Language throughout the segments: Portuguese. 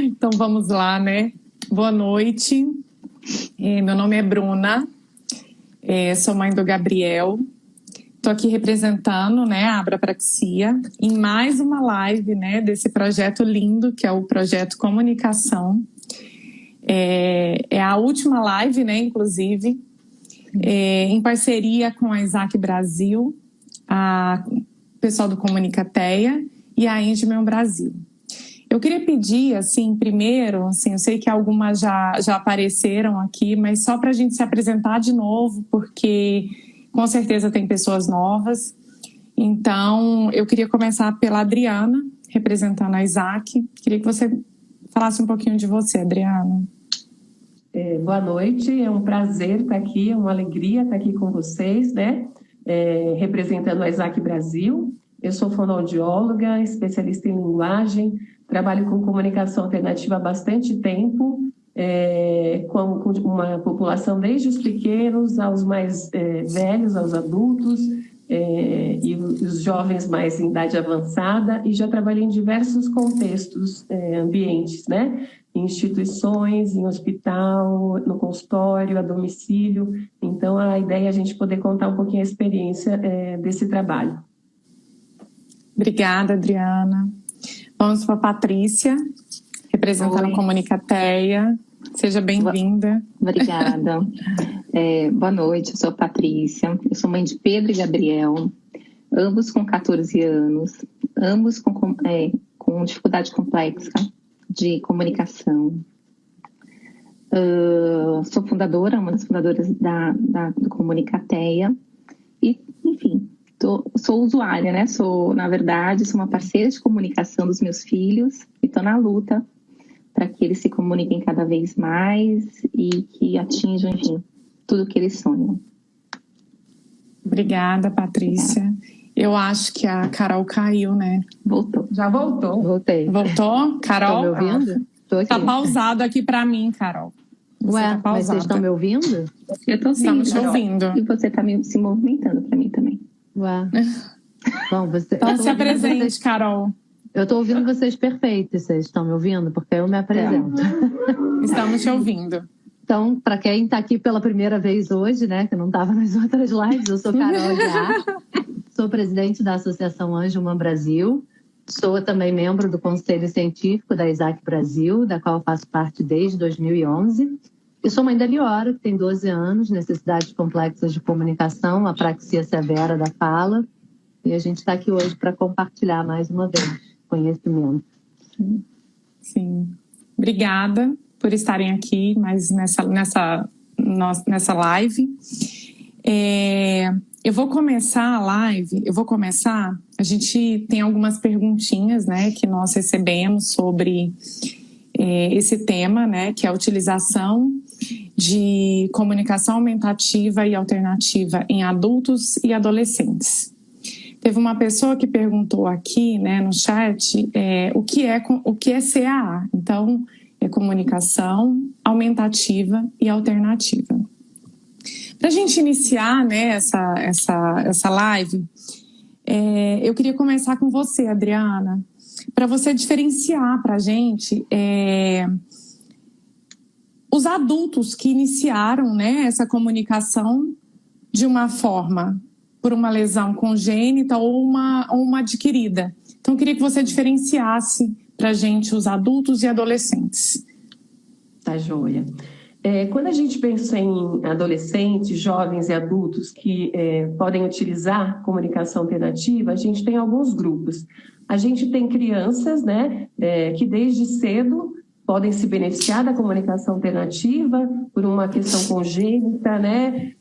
Então vamos lá, né? Boa noite. Meu nome é Bruna, sou mãe do Gabriel. Estou aqui representando, né, a Abrapraxia em mais uma live, né, desse projeto lindo que é o projeto Comunicação. É a última live, né, inclusive, em parceria com a Isaac Brasil, o pessoal do Comunicateia e a Engeman Brasil. Eu queria pedir, assim, primeiro, assim, eu sei que algumas já apareceram aqui, mas só para a gente se apresentar de novo, porque com certeza tem pessoas novas. Então, eu queria começar pela Adriana, representando a Isaac. Queria que você falasse um pouquinho de você, Adriana. Boa noite, é um prazer estar aqui, é uma alegria estar aqui com vocês, né? Representando a Isaac Brasil. Eu sou fonoaudióloga, especialista em linguagem, trabalho com comunicação alternativa há bastante tempo, com uma população desde os pequenos aos mais velhos, aos adultos, e os jovens mais em idade avançada, e já trabalhei em diversos contextos, ambientes, né? Em instituições, em hospital, no consultório, a domicílio. Então, a ideia é a gente poder contar um pouquinho a experiência desse trabalho. Obrigada, Adriana. Vamos para a Patrícia, representando a Comunicateia. Seja bem-vinda. Obrigada. Boa noite, eu sou a Patrícia. Eu sou mãe de Pedro e Gabriel, ambos com 14 anos, ambos com dificuldade complexa de comunicação. Sou fundadora, uma das fundadoras do Comunicateia. E, enfim, sou usuária, né? Na verdade, sou uma parceira de comunicação dos meus filhos e estou na luta para que eles se comuniquem cada vez mais e que atinjam, enfim, tudo que eles sonham. Obrigada, Patrícia. Obrigada. Eu acho que a Carol caiu, né? Voltou. Já voltou. Voltei. Voltou? Carol? Estão me ouvindo? Tá pausado aqui para mim, Carol. Ué, mas vocês estão me ouvindo? Eu estou sim, estamos te ouvindo. E você está se movimentando para mim também. Ué. Bom, então se apresente, Carol. Eu estou ouvindo vocês perfeitos. Vocês estão me ouvindo? Porque eu me apresento. Estamos te ouvindo. Então, para quem está aqui pela primeira vez hoje, né, que não estava nas outras lives, eu sou Carol Aguiar, sou presidente da Associação Engeman Brasil, sou também membro do Conselho Científico da Isaac Brasil, da qual faço parte desde 2011. E sou mãe da Liora, que tem 12 anos, necessidades complexas de comunicação, apraxia severa da fala. E a gente está aqui hoje para compartilhar mais uma vez conhecimento. Sim. Obrigada por estarem aqui mais nessa live. Eu vou começar a live, a gente tem algumas perguntinhas, né, que nós recebemos sobre esse tema, né, que é a utilização de comunicação aumentativa e alternativa em adultos e adolescentes. Teve uma pessoa que perguntou aqui, né, no chat, o que é CAA. Então, é comunicação aumentativa e alternativa. Para a gente iniciar, né, essa live, eu queria começar com você, Adriana, para você diferenciar para a gente os adultos que iniciaram, né, essa comunicação de uma forma por uma lesão congênita ou uma adquirida. Então, eu queria que você diferenciasse para a gente os adultos e adolescentes. Tá joia. Quando a gente pensa em adolescentes, jovens e adultos que podem utilizar comunicação alternativa, a gente tem alguns grupos. A gente tem crianças, né, que desde cedo podem se beneficiar da comunicação alternativa por uma questão congênita, né,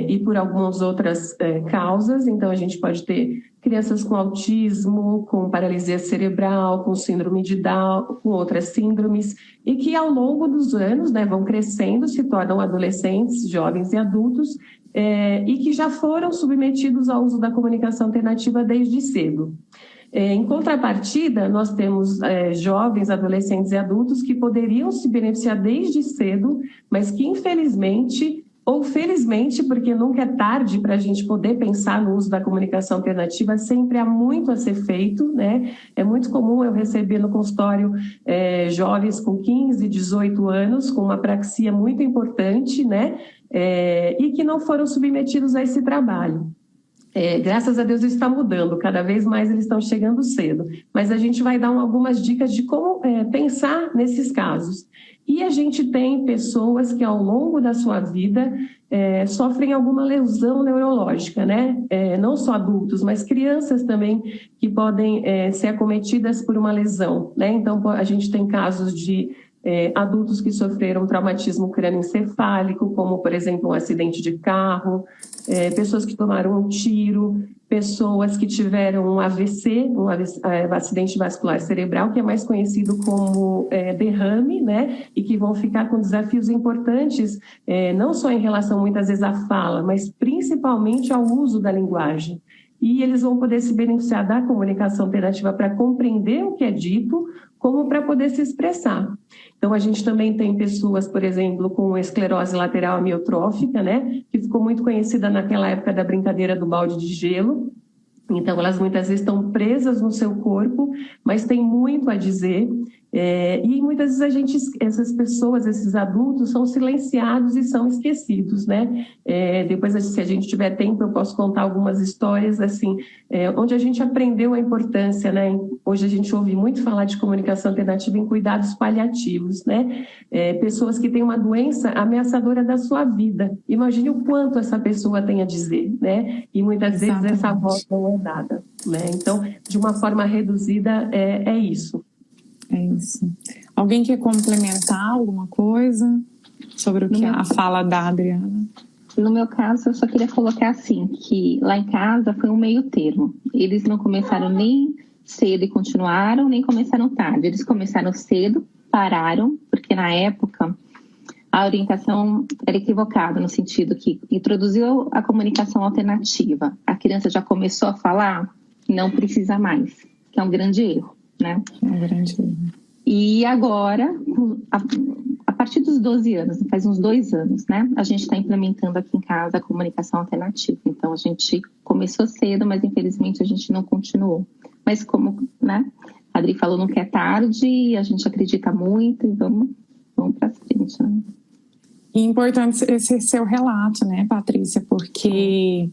e por algumas outras causas. Então, a gente pode ter crianças com autismo, com paralisia cerebral, com síndrome de Down, com outras síndromes, e que ao longo dos anos, né, vão crescendo, se tornam adolescentes, jovens e adultos, e que já foram submetidos ao uso da comunicação alternativa desde cedo. Em contrapartida, nós temos jovens, adolescentes e adultos que poderiam se beneficiar desde cedo, mas que infelizmente ou felizmente, porque nunca é tarde para a gente poder pensar no uso da comunicação alternativa, sempre há muito a ser feito, né? É muito comum eu receber no consultório jovens com 15, 18 anos, com uma apraxia muito importante, né? E que não foram submetidos a esse trabalho. Graças a Deus isso está mudando, cada vez mais eles estão chegando cedo, mas a gente vai dar algumas dicas de como pensar nesses casos. E a gente tem pessoas que ao longo da sua vida sofrem alguma lesão neurológica, né? Não só adultos, mas crianças também que podem ser acometidas por uma lesão, né? Então a gente tem casos de adultos que sofreram traumatismo crânioencefálico, como por exemplo um acidente de carro, pessoas que tomaram um tiro, pessoas que tiveram um AVC, um acidente vascular cerebral, que é mais conhecido como derrame, né? E que vão ficar com desafios importantes, não só em relação muitas vezes à fala, mas principalmente ao uso da linguagem. E eles vão poder se beneficiar da comunicação alternativa para compreender o que é dito, como para poder se expressar. Então, a gente também tem pessoas, por exemplo, com esclerose lateral amiotrófica, né, que ficou muito conhecida naquela época da brincadeira do balde de gelo. Então, elas muitas vezes estão presas no seu corpo, mas têm muito a dizer. E muitas vezes essas pessoas, esses adultos, são silenciados e são esquecidos, né? Depois, se a gente tiver tempo, eu posso contar algumas histórias, assim, onde a gente aprendeu a importância, né? Hoje a gente ouve muito falar de comunicação alternativa em cuidados paliativos, né? Pessoas que têm uma doença ameaçadora da sua vida. Imagine o quanto essa pessoa tem a dizer, né? E muitas vezes essa voz não é dada, né? Então, de uma forma reduzida, é isso. É isso. Alguém quer complementar alguma coisa sobre o que a fala da Adriana? No meu caso, eu só queria colocar assim, que lá em casa foi um meio termo. Eles não começaram nem cedo e continuaram, nem começaram tarde. Eles começaram cedo, pararam, porque na época a orientação era equivocada, no sentido que introduziu a comunicação alternativa. A criança já começou a falar, não precisa mais, que é um grande erro. Né? E agora, a partir dos 12 anos, faz uns 2 anos, né? A gente está implementando aqui em casa a comunicação alternativa. Então, a gente começou cedo, mas infelizmente a gente não continuou. Mas como, né? A Adri falou, não quer tarde, a gente acredita muito e vamos para frente, né? E importante esse seu relato, né, Patrícia? Porque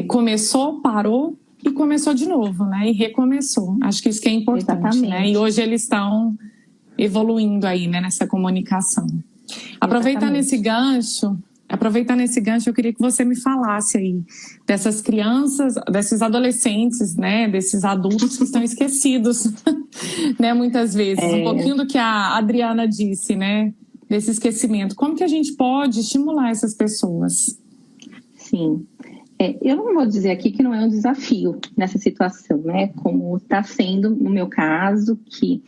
começou, parou, e começou de novo, né? E recomeçou. Acho que isso que é importante, né? E hoje eles estão evoluindo aí, né? Nessa comunicação. Aproveitando esse gancho, eu queria que você me falasse aí dessas crianças, desses adolescentes, né? Desses adultos que estão esquecidos, né? Muitas vezes. Um pouquinho do que a Adriana disse, né? Desse esquecimento. Como que a gente pode estimular essas pessoas? Sim. Eu não vou dizer aqui que não é um desafio nessa situação, né? Como está sendo no meu caso, que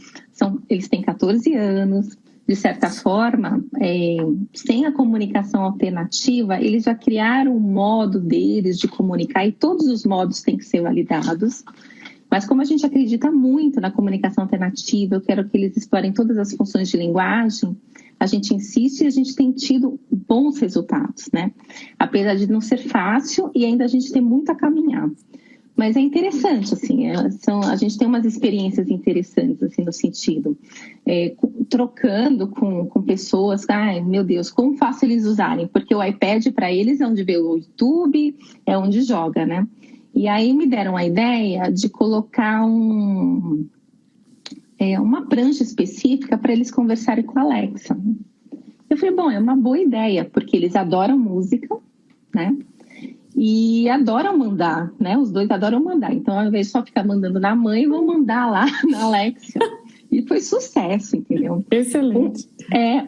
eles têm 14 anos, de certa forma, sem a comunicação alternativa, eles já criaram um modo deles de comunicar e todos os modos têm que ser validados. Mas como a gente acredita muito na comunicação alternativa, eu quero que eles explorem todas as funções de linguagem, a gente insiste e a gente tem tido bons resultados, né? Apesar de não ser fácil e ainda a gente tem muito a caminhar. Mas é interessante, assim, a gente tem umas experiências interessantes, assim, no sentido, trocando com pessoas, ai, meu Deus, como fácil eles usarem? Porque o iPad para eles é onde vê o YouTube, é onde joga, né? E aí me deram a ideia de colocar uma prancha específica para eles conversarem com a Alexa. Eu falei, bom, é uma boa ideia, porque eles adoram música, né? E adoram mandar, né? Os dois adoram mandar. Então, ao invés de só ficar mandando na mãe, vão mandar lá na Alexa. E foi sucesso, entendeu? Excelente.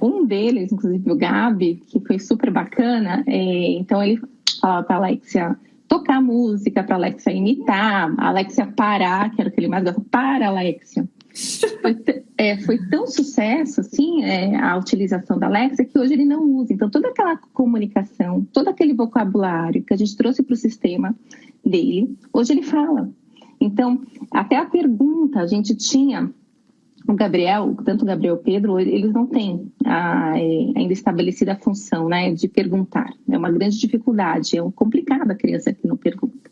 Um deles, inclusive o Gabi, que foi super bacana, então ele falava para a Alexia tocar música, para a Alexia imitar, a Alexia parar, que era o que ele mais gostava, para, Alexia. Foi tão sucesso assim, a utilização da Alexa, que hoje ele não usa. Então toda aquela comunicação, todo aquele vocabulário que a gente trouxe para o sistema dele, hoje ele fala. Então até a pergunta, a gente tinha o Gabriel, tanto o Gabriel e o Pedro, eles não têm ainda estabelecida a função, né, de perguntar. É uma grande dificuldade, é complicado a criança que não pergunta.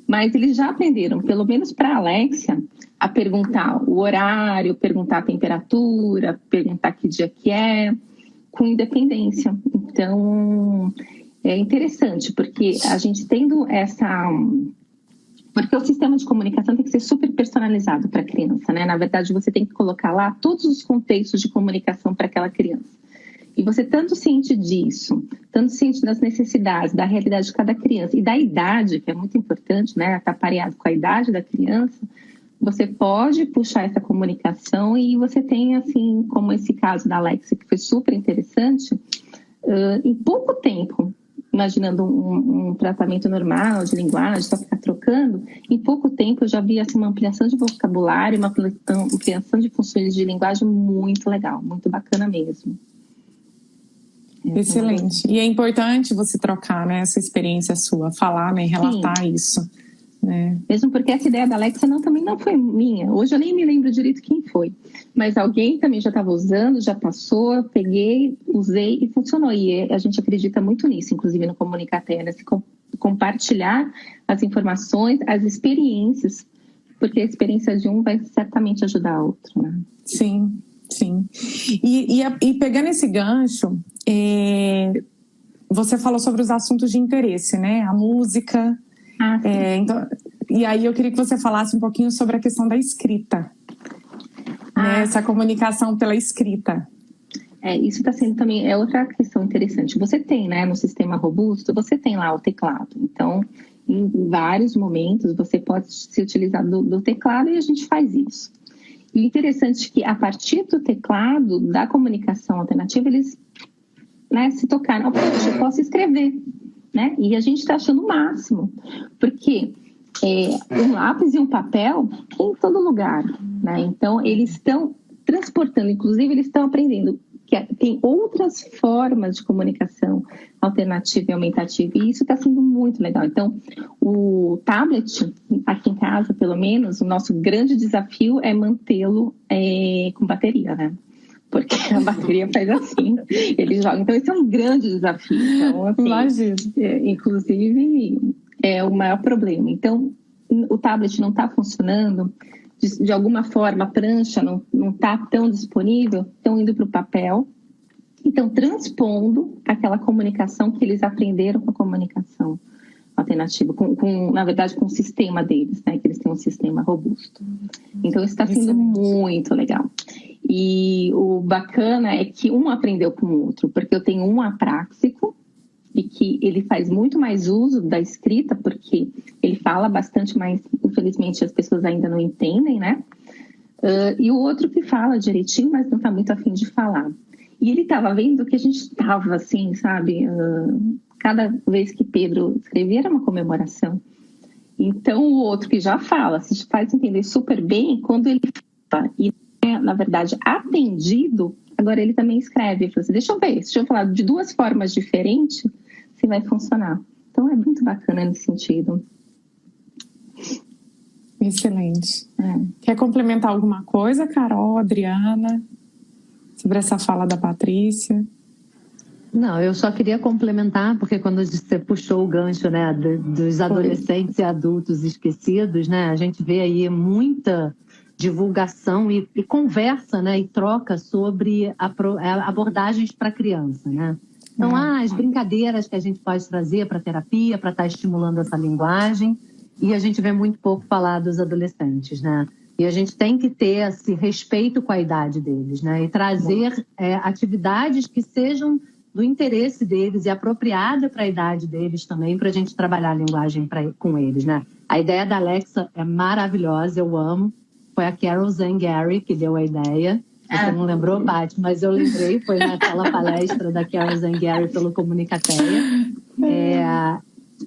Mas eles já aprenderam, pelo menos para a Alexia, a perguntar o horário, perguntar a temperatura, perguntar que dia que é, com independência. Então, é interessante, porque a gente tendo porque o sistema de comunicação tem que ser super personalizado para a criança, né? Na verdade, você tem que colocar lá todos os contextos de comunicação para aquela criança. E você tanto ciente disso, tanto ciente das necessidades, da realidade de cada criança e da idade, que é muito importante, né? Estar pareado com a idade da criança, você pode puxar essa comunicação e você tem, assim, como esse caso da Alexia, que foi super interessante, em pouco tempo, imaginando um tratamento normal de linguagem, só ficar trocando, em pouco tempo eu já vi assim, uma ampliação de vocabulário, uma ampliação de funções de linguagem muito legal, muito bacana mesmo. Excelente. E é importante você trocar, né, essa experiência sua, falar, né, relatar Sim. isso. Né? Mesmo porque essa ideia da Alexia também não foi minha. Hoje eu nem me lembro direito quem foi. Mas alguém também já estava usando, já passou, eu peguei, usei e funcionou. E a gente acredita muito nisso, inclusive no Comunicateia, né? Compartilhar as informações, as experiências, porque a experiência de um vai certamente ajudar a outro, né? Sim, sim. E pegando esse gancho, você falou sobre os assuntos de interesse, né? A música. Então, e aí eu queria que você falasse um pouquinho sobre a questão da escrita, né? Essa comunicação pela escrita. Isso está sendo também, outra questão interessante. Você tem, né, no sistema robusto, você tem lá o teclado. Então, em vários momentos, você pode se utilizar do teclado e a gente faz isso. E interessante é que, a partir do teclado, da comunicação alternativa, eles, né, se tocaram. Poxa, eu posso escrever. Né? E a gente está achando o máximo, porque um lápis e um papel em todo lugar, né? Então eles estão transportando, inclusive eles estão aprendendo que tem outras formas de comunicação alternativa e aumentativa, e isso está sendo muito legal. Então o tablet, aqui em casa pelo menos, o nosso grande desafio é mantê-lo com bateria, né? Porque a bateria faz assim, ele joga. Então, esse é um grande desafio. Então, assim, inclusive, é o maior problema. Então, o tablet não está funcionando, de alguma forma, a prancha não está tão disponível, estão indo para o papel, estão transpondo aquela comunicação que eles aprenderam com a comunicação alternativa, na verdade, com o sistema deles, né? Que eles têm um sistema robusto. Então, isso está sendo muito legal. E o bacana é que um aprendeu com o outro, porque eu tenho um apráxico e que ele faz muito mais uso da escrita, porque ele fala bastante, mas infelizmente as pessoas ainda não entendem, né? E o outro que fala direitinho, mas não está muito afim de falar. E ele estava vendo que a gente estava assim, sabe? Cada vez que Pedro escrevia era uma comemoração. Então o outro que já fala, se faz entender super bem quando ele fala. E na verdade, atendido, agora ele também escreve. Ele fala assim, deixa eu falar de duas formas diferentes, se vai funcionar. Então, é muito bacana nesse sentido. Excelente. Quer complementar alguma coisa, Carol, Adriana, sobre essa fala da Patrícia? Não, eu só queria complementar, porque quando você puxou o gancho, né, dos adolescentes e adultos esquecidos, né, a gente vê aí muita divulgação e conversa, né, e troca sobre abordagens para criança, né? Então, as brincadeiras que a gente pode trazer para terapia, para estar estimulando essa linguagem, e a gente vê muito pouco falar dos adolescentes, né? E a gente tem que ter esse respeito com a idade deles, né? E trazer atividades que sejam do interesse deles e apropriada para a idade deles também, para a gente trabalhar a linguagem com eles, né? A ideia da Alexa é maravilhosa, eu amo. Foi a Carol Zangari que deu a ideia. Você não lembrou, Paty, mas eu lembrei, foi naquela palestra da Carol Zangari pelo Comunicateia.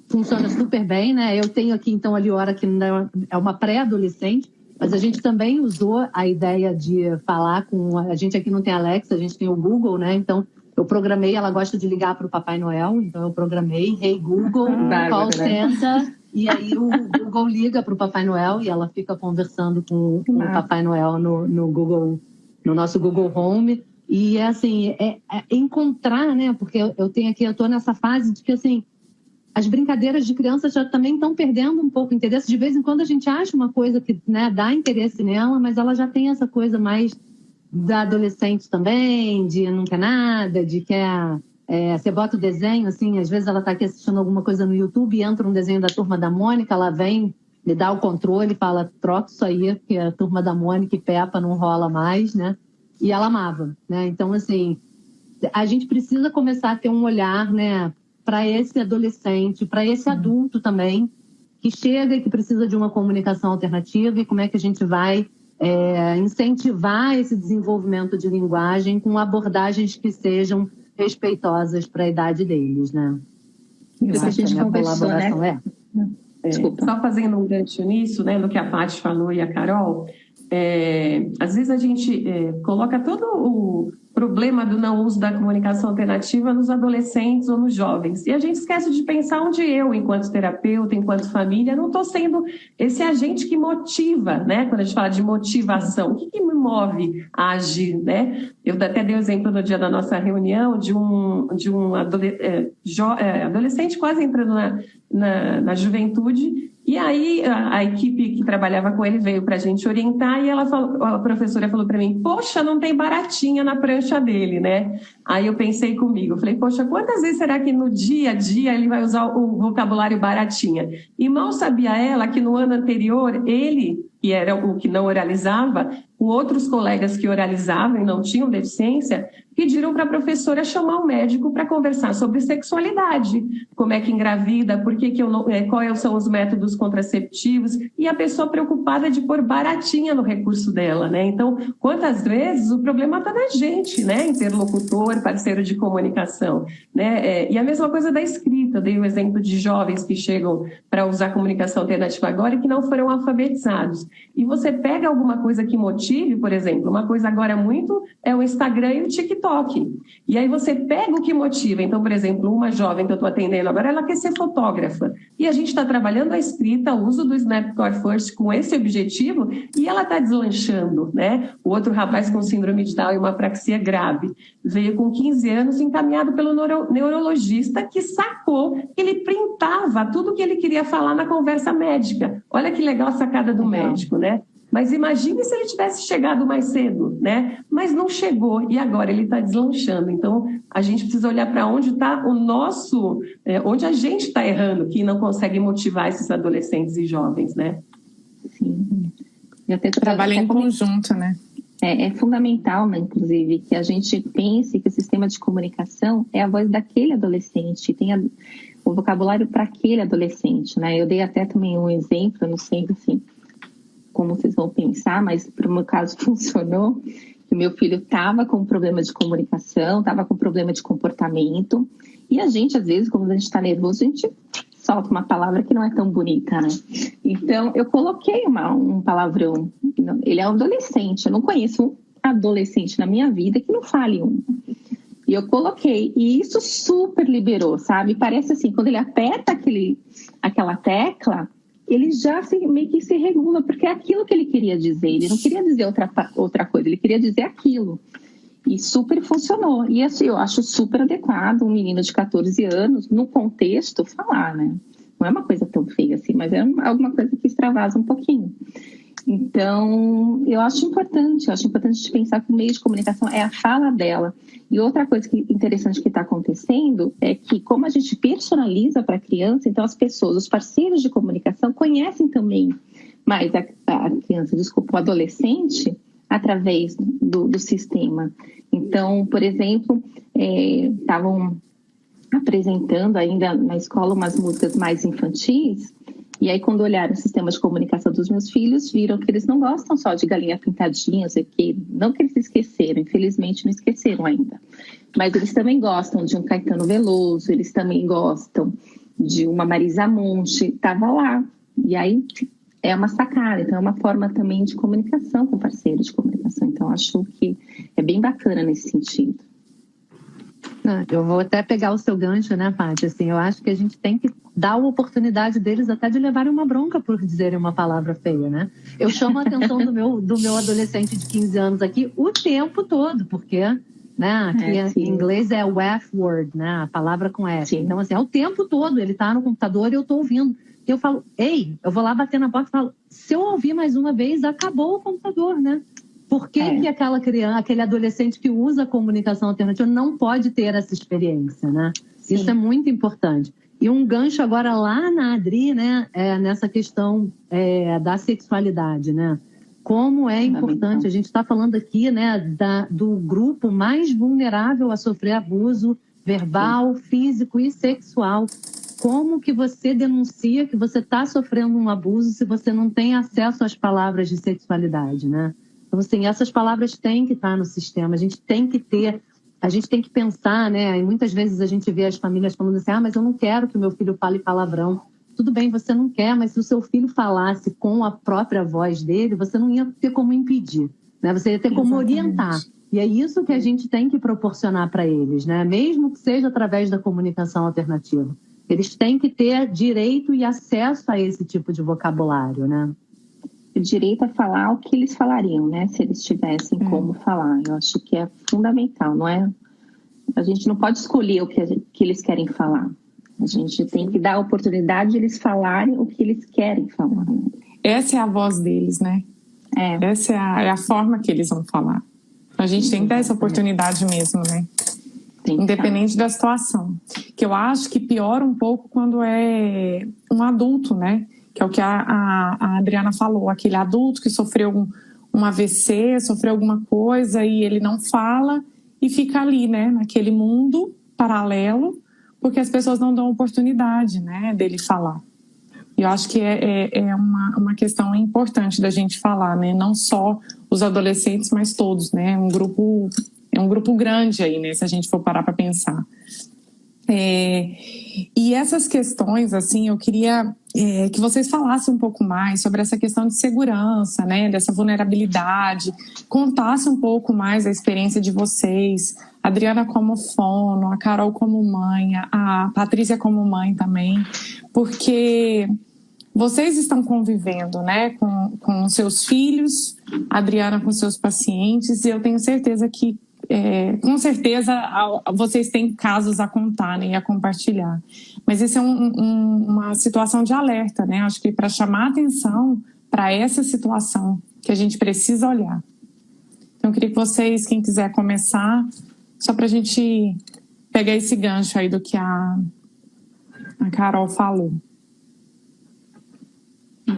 Funciona super bem, né? Eu tenho aqui, então, a Liora, que é uma pré-adolescente, mas a gente também usou a ideia de falar com... A gente aqui não tem Alexa, a gente tem o Google, né? Então, eu programei, ela gosta de ligar para o Papai Noel, então eu programei, Hey Google, call center, E aí o Google liga para o Papai Noel e ela fica conversando com o Papai Noel no Google, no nosso Google Home. E assim, é encontrar, né? Porque eu estou nessa fase de que assim, as brincadeiras de criança já também estão perdendo um pouco o interesse. De vez em quando a gente acha uma coisa que, né, dá interesse nela, mas ela já tem essa coisa mais da adolescente também, de não quer nada, de quer... você bota o desenho, assim, às vezes ela está aqui assistindo alguma coisa no YouTube e entra um desenho da Turma da Mônica, ela vem, me dá o controle e fala, troca isso aí, porque a Turma da Mônica e Peppa não rola mais, né? E ela amava, né? Então, assim, a gente precisa começar a ter um olhar, né, para esse adolescente, para esse adulto também, que chega e que precisa de uma comunicação alternativa e como é que a gente vai incentivar esse desenvolvimento de linguagem com abordagens que sejam respeitosas para a idade deles, né? Isso a gente conversou, né? Desculpa. Só fazendo um gancho nisso, né, no que a Paty falou e a Carol, às vezes a gente coloca todo o problema do não uso da comunicação alternativa nos adolescentes ou nos jovens. E a gente esquece de pensar onde eu, enquanto terapeuta, enquanto família, não estou sendo esse agente que motiva, né? Quando a gente fala de motivação, o que me move a agir, né? Eu até dei o exemplo no dia da nossa reunião de um adolescente quase entrando na juventude. E aí a equipe que trabalhava com ele veio para a gente orientar e a professora falou para mim, poxa, não tem baratinha na prancha dele, né? Aí eu pensei comigo, falei, poxa, quantas vezes será que no dia a dia ele vai usar o vocabulário baratinha? E mal sabia ela que no ano anterior ele, que era o que não oralizava, com outros colegas que oralizavam e não tinham deficiência, pediram para a professora chamar um médico para conversar sobre sexualidade, como é que engravida, quais são os métodos contraceptivos, e a pessoa preocupada de pôr baratinha no recurso dela, né? Então, quantas vezes o problema está na gente, né? Interlocutor, parceiro de comunicação, né? E a mesma coisa da escrita, eu dei o exemplo de jovens que chegam para usar comunicação alternativa agora e que não foram alfabetizados. E você pega alguma coisa que motive, por exemplo, uma coisa agora muito é o Instagram e o TikTok. E aí você pega o que motiva. Então, por exemplo, uma jovem que eu estou atendendo agora, ela quer ser fotógrafa. E a gente está trabalhando a escrita, o uso do Snapcore First com esse objetivo e ela está deslanchando, né? O outro rapaz com síndrome de Down e uma apraxia grave veio com 15 anos encaminhado pelo neurologista que sacou que ele printava tudo que ele queria falar na conversa médica. Olha que legal a sacada do médico, né? Mas imagine se ele tivesse chegado mais cedo, né? Mas não chegou e agora ele está deslanchando. Então, a gente precisa olhar para onde está o nosso... onde a gente está errando, que não consegue motivar esses adolescentes e jovens, né? Sim. Trabalha em conjunto, né? É fundamental, né, inclusive, que a gente pense que o sistema de comunicação é a voz daquele adolescente, tem o vocabulário para aquele adolescente, né? Eu dei até também um exemplo, eu não sei, assim, como vocês vão pensar, mas para o meu caso funcionou, que o meu filho estava com problema de comunicação, estava com problema de comportamento, e a gente, às vezes, quando a gente está nervoso, a gente solta uma palavra que não é tão bonita, né? Então, eu coloquei um palavrão. Ele é um adolescente, eu não conheço um adolescente na minha vida que não fale um. E eu coloquei, e isso super liberou, sabe? Parece assim, quando ele aperta aquela tecla, ele já meio que se regula, porque é aquilo que ele queria dizer. Ele não queria dizer outra coisa, ele queria dizer aquilo. E super funcionou. E assim, eu acho super adequado um menino de 14 anos, no contexto, falar, né? Não é uma coisa tão feia assim, mas é alguma coisa que extravasa um pouquinho. Então, eu acho importante de pensar que o meio de comunicação é a fala dela. E outra coisa interessante que está acontecendo é que, como a gente personaliza para a criança, então as pessoas, os parceiros de comunicação, conhecem também mais a criança, o adolescente, através do sistema. Então, por exemplo, estavam apresentando ainda na escola umas músicas mais infantis, e aí quando olharam o sistema de comunicação dos meus filhos, viram que eles não gostam só de Galinha Pintadinha, não que eles esqueceram, infelizmente não esqueceram ainda, mas eles também gostam de um Caetano Veloso, eles também gostam de uma Marisa Monte, estava lá, e aí é uma sacada, então é uma forma também de comunicação com parceiros de comunicação, então acho que é bem bacana nesse sentido. Eu vou até pegar o seu gancho, né, Paty? Assim, eu acho que a gente tem que dar a oportunidade deles até de levarem uma bronca por dizerem uma palavra feia, né? Eu chamo a atenção do meu adolescente de 15 anos aqui o tempo todo, porque, né, aqui em inglês é o F-word, né, a palavra com F. Sim. Então, assim, é o tempo todo, ele tá no computador e eu tô ouvindo. E eu falo, ei, eu vou lá bater na porta e falo, se eu ouvir mais uma vez, acabou o computador, né? Por que que aquela criança, aquele adolescente que usa a comunicação alternativa não pode ter essa experiência, né? Sim. Isso é muito importante. E um gancho agora lá na Adri, né, nessa questão da sexualidade, né? Como é importante, a gente está falando aqui, né, do grupo mais vulnerável a sofrer abuso verbal, físico e sexual. Como que você denuncia que você está sofrendo um abuso se você não tem acesso às palavras de sexualidade, né? Então, assim, essas palavras têm que estar no sistema, a gente tem que pensar, né? E muitas vezes a gente vê as famílias falando assim, mas eu não quero que o meu filho fale palavrão. Tudo bem, você não quer, mas se o seu filho falasse com a própria voz dele, você não ia ter como impedir, né? Você ia ter como orientar. E é isso que a gente tem que proporcionar para eles, né? Mesmo que seja através da comunicação alternativa. Eles têm que ter direito e acesso a esse tipo de vocabulário, né? O direito a falar o que eles falariam, né? Se eles tivessem como falar. Eu acho que é fundamental, não é? A gente não pode escolher o que eles querem falar. A gente tem que dar a oportunidade de eles falarem o que eles querem falar. Essa é a voz deles, né? Essa é a forma que eles vão falar. A gente tem que dar essa oportunidade mesmo, né? Independente da situação. Que eu acho que piora um pouco quando é um adulto, né? Que é o que a Adriana falou, aquele adulto que sofreu um AVC, sofreu alguma coisa e ele não fala e fica ali, né, naquele mundo paralelo, porque as pessoas não dão oportunidade, né, dele falar. E eu acho que é uma questão importante da gente falar, né, não só os adolescentes, mas todos, né, é um grupo grande aí, né, se a gente for parar para pensar. E essas questões, assim, eu queria que vocês falassem um pouco mais sobre essa questão de segurança, né, dessa vulnerabilidade, contassem um pouco mais a experiência de vocês, a Adriana como fono, a Carol como mãe, a Patrícia como mãe também, porque vocês estão convivendo, né, com seus filhos, a Adriana com seus pacientes, e eu tenho certeza que com certeza vocês têm casos a contar, né, e a compartilhar. Mas isso é uma situação de alerta, né? Acho que para chamar atenção para essa situação que a gente precisa olhar. Então eu queria que vocês, quem quiser começar, só para a gente pegar esse gancho aí do que a Carol falou.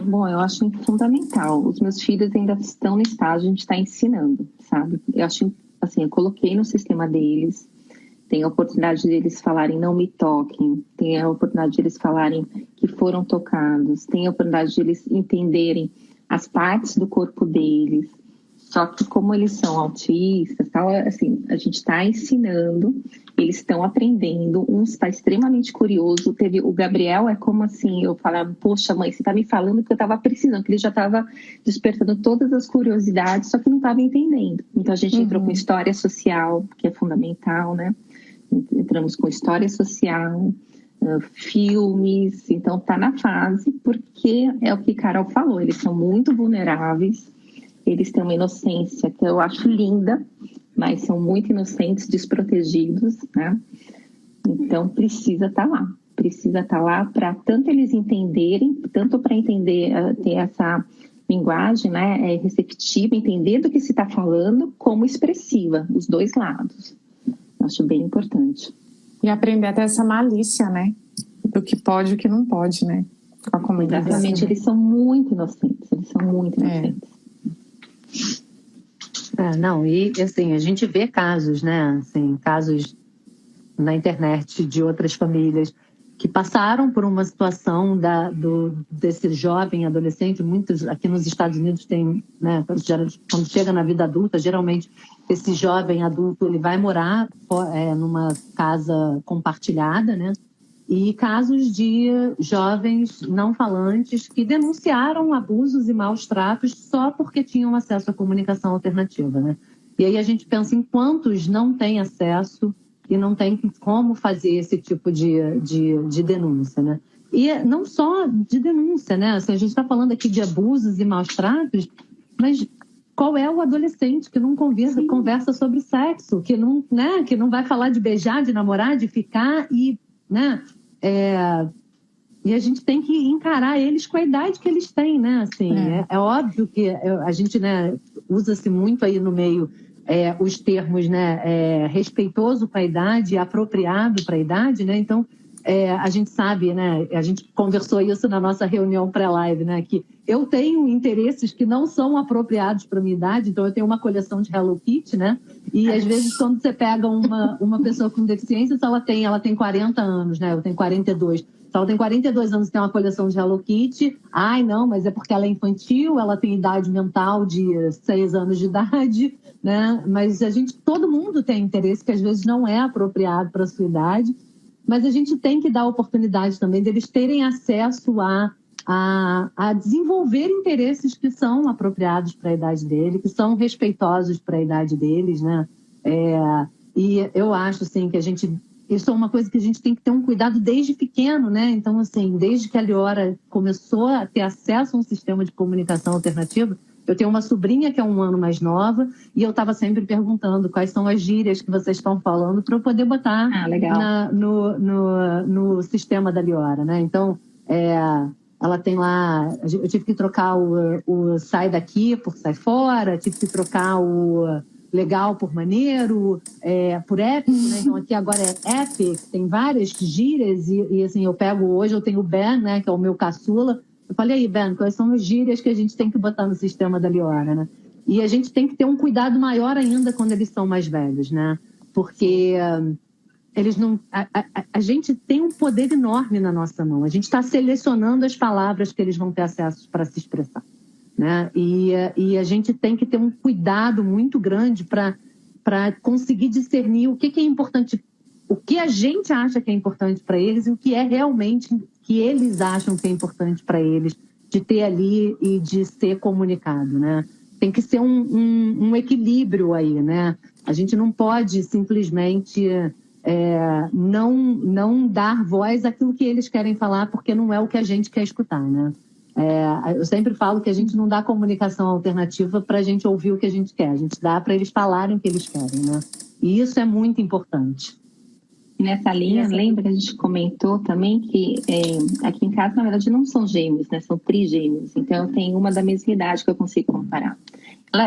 Bom, eu acho fundamental. Os meus filhos ainda estão no estágio, a gente está ensinando, sabe? Eu acho assim, eu coloquei no sistema deles, tem a oportunidade deles falarem não me toquem, tem a oportunidade deles falarem que foram tocados, tem a oportunidade deles entenderem as partes do corpo deles, só que como eles são autistas, tal, assim, a gente está ensinando, eles estão aprendendo, um está extremamente curioso, o Gabriel é como assim, eu falava, poxa mãe, você está me falando que eu estava precisando, que ele já estava despertando todas as curiosidades, só que não estava entendendo. Então a gente entrou com história social, que é fundamental, né? Entramos com história social, filmes, então está na fase, porque é o que Carol falou, eles são muito vulneráveis, eles têm uma inocência que eu acho linda, mas são muito inocentes, desprotegidos, né? Então precisa estar lá para tanto eles entenderem, tanto para entender, ter essa linguagem, né, receptiva, entender do que se está falando, como expressiva, os dois lados. Acho bem importante. E aprender até essa malícia, né? Do que pode e o que não pode, né? Com a comunidade. Exatamente, eles são muito inocentes, Não, e assim, a gente vê casos, né? Assim, casos na internet de outras famílias que passaram por uma situação desse jovem adolescente. Muitos aqui nos Estados Unidos tem, né? Quando chega na vida adulta, geralmente esse jovem adulto ele vai morar numa casa compartilhada, né? E casos de jovens não falantes que denunciaram abusos e maus tratos só porque tinham acesso à comunicação alternativa, né? E aí a gente pensa em quantos não têm acesso e não tem como fazer esse tipo de denúncia, né? E não só de denúncia, né? Assim, a gente está falando aqui de abusos e maus tratos, mas qual é o adolescente que não conversa sobre sexo, que não, né? Que não vai falar de beijar, de namorar, de ficar e, né? E a gente tem que encarar eles com a idade que eles têm, né? Assim, é óbvio que a gente, né, usa-se muito aí no meio os termos, né, respeitoso para a idade e apropriado para a idade, né? Então, a gente sabe, né, a gente conversou isso na nossa reunião pré-live, né, que eu tenho interesses que não são apropriados para a minha idade, então eu tenho uma coleção de Hello Kitty, né? E às vezes quando você pega uma pessoa com deficiência, ela tem 40 anos, né? Eu tenho 42. Então, ela tem 42 anos e tem uma coleção de Hello Kitty. Ai, não, mas é porque ela é infantil, ela tem idade mental de 6 anos de idade, né? Mas todo mundo tem interesse que às vezes não é apropriado para a sua idade, mas a gente tem que dar a oportunidade também deles terem acesso a desenvolver interesses que são apropriados para a idade dele, que são respeitosos para a idade deles, né? E eu acho, assim, que isso é uma coisa que a gente tem que ter um cuidado desde pequeno, né? Então, assim, desde que a Liora começou a ter acesso a um sistema de comunicação alternativa, eu tenho uma sobrinha que é 1 ano mais nova e eu estava sempre perguntando quais são as gírias que vocês estão falando para eu poder botar no sistema da Liora, né? Então, ela tem lá... Eu tive que trocar o sai daqui por sai fora, tive que trocar o legal por maneiro, por épico, né? Então aqui agora é epic, tem várias gírias e assim, hoje eu tenho o Ben, né, que é o meu caçula. Eu falei, aí, Ben, quais são as gírias que a gente tem que botar no sistema da Liora, né? E a gente tem que ter um cuidado maior ainda quando eles são mais velhos, né? Porque eles não... A gente tem um poder enorme na nossa mão. A gente está selecionando as palavras que eles vão ter acesso para se expressar, né? E a gente tem que ter um cuidado muito grande para conseguir discernir o que é importante, o que a gente acha que é importante para eles e o que é realmente que eles acham que é importante para eles de ter ali e de ser comunicado, né? Tem que ser um equilíbrio aí, né? A gente não pode simplesmente não dar voz àquilo que eles querem falar porque não é o que a gente quer escutar, né? Eu sempre falo que a gente não dá comunicação alternativa para a gente ouvir o que a gente quer, a gente dá para eles falarem o que eles querem, né? E isso é muito importante. Nessa linha, lembra que a gente comentou também que aqui em casa, na verdade, não são gêmeos, né? São trigêmeos. Então, eu tenho uma da mesma idade que eu consigo comparar.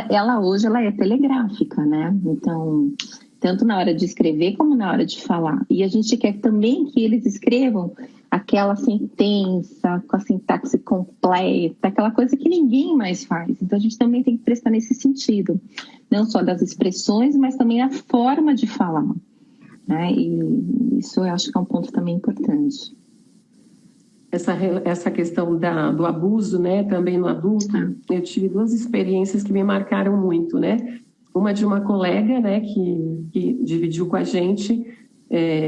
Ela hoje é telegráfica, né? Então, tanto na hora de escrever como na hora de falar. E a gente quer também que eles escrevam aquela sentença com a sintaxe completa, aquela coisa que ninguém mais faz. Então, a gente também tem que prestar nesse sentido. Não só das expressões, mas também a forma de falar. Né? E isso eu acho que é um ponto também importante. Essa questão do abuso, né, também no adulto, eu tive 2 experiências que me marcaram muito, né? Uma de uma colega, né, que dividiu com a gente,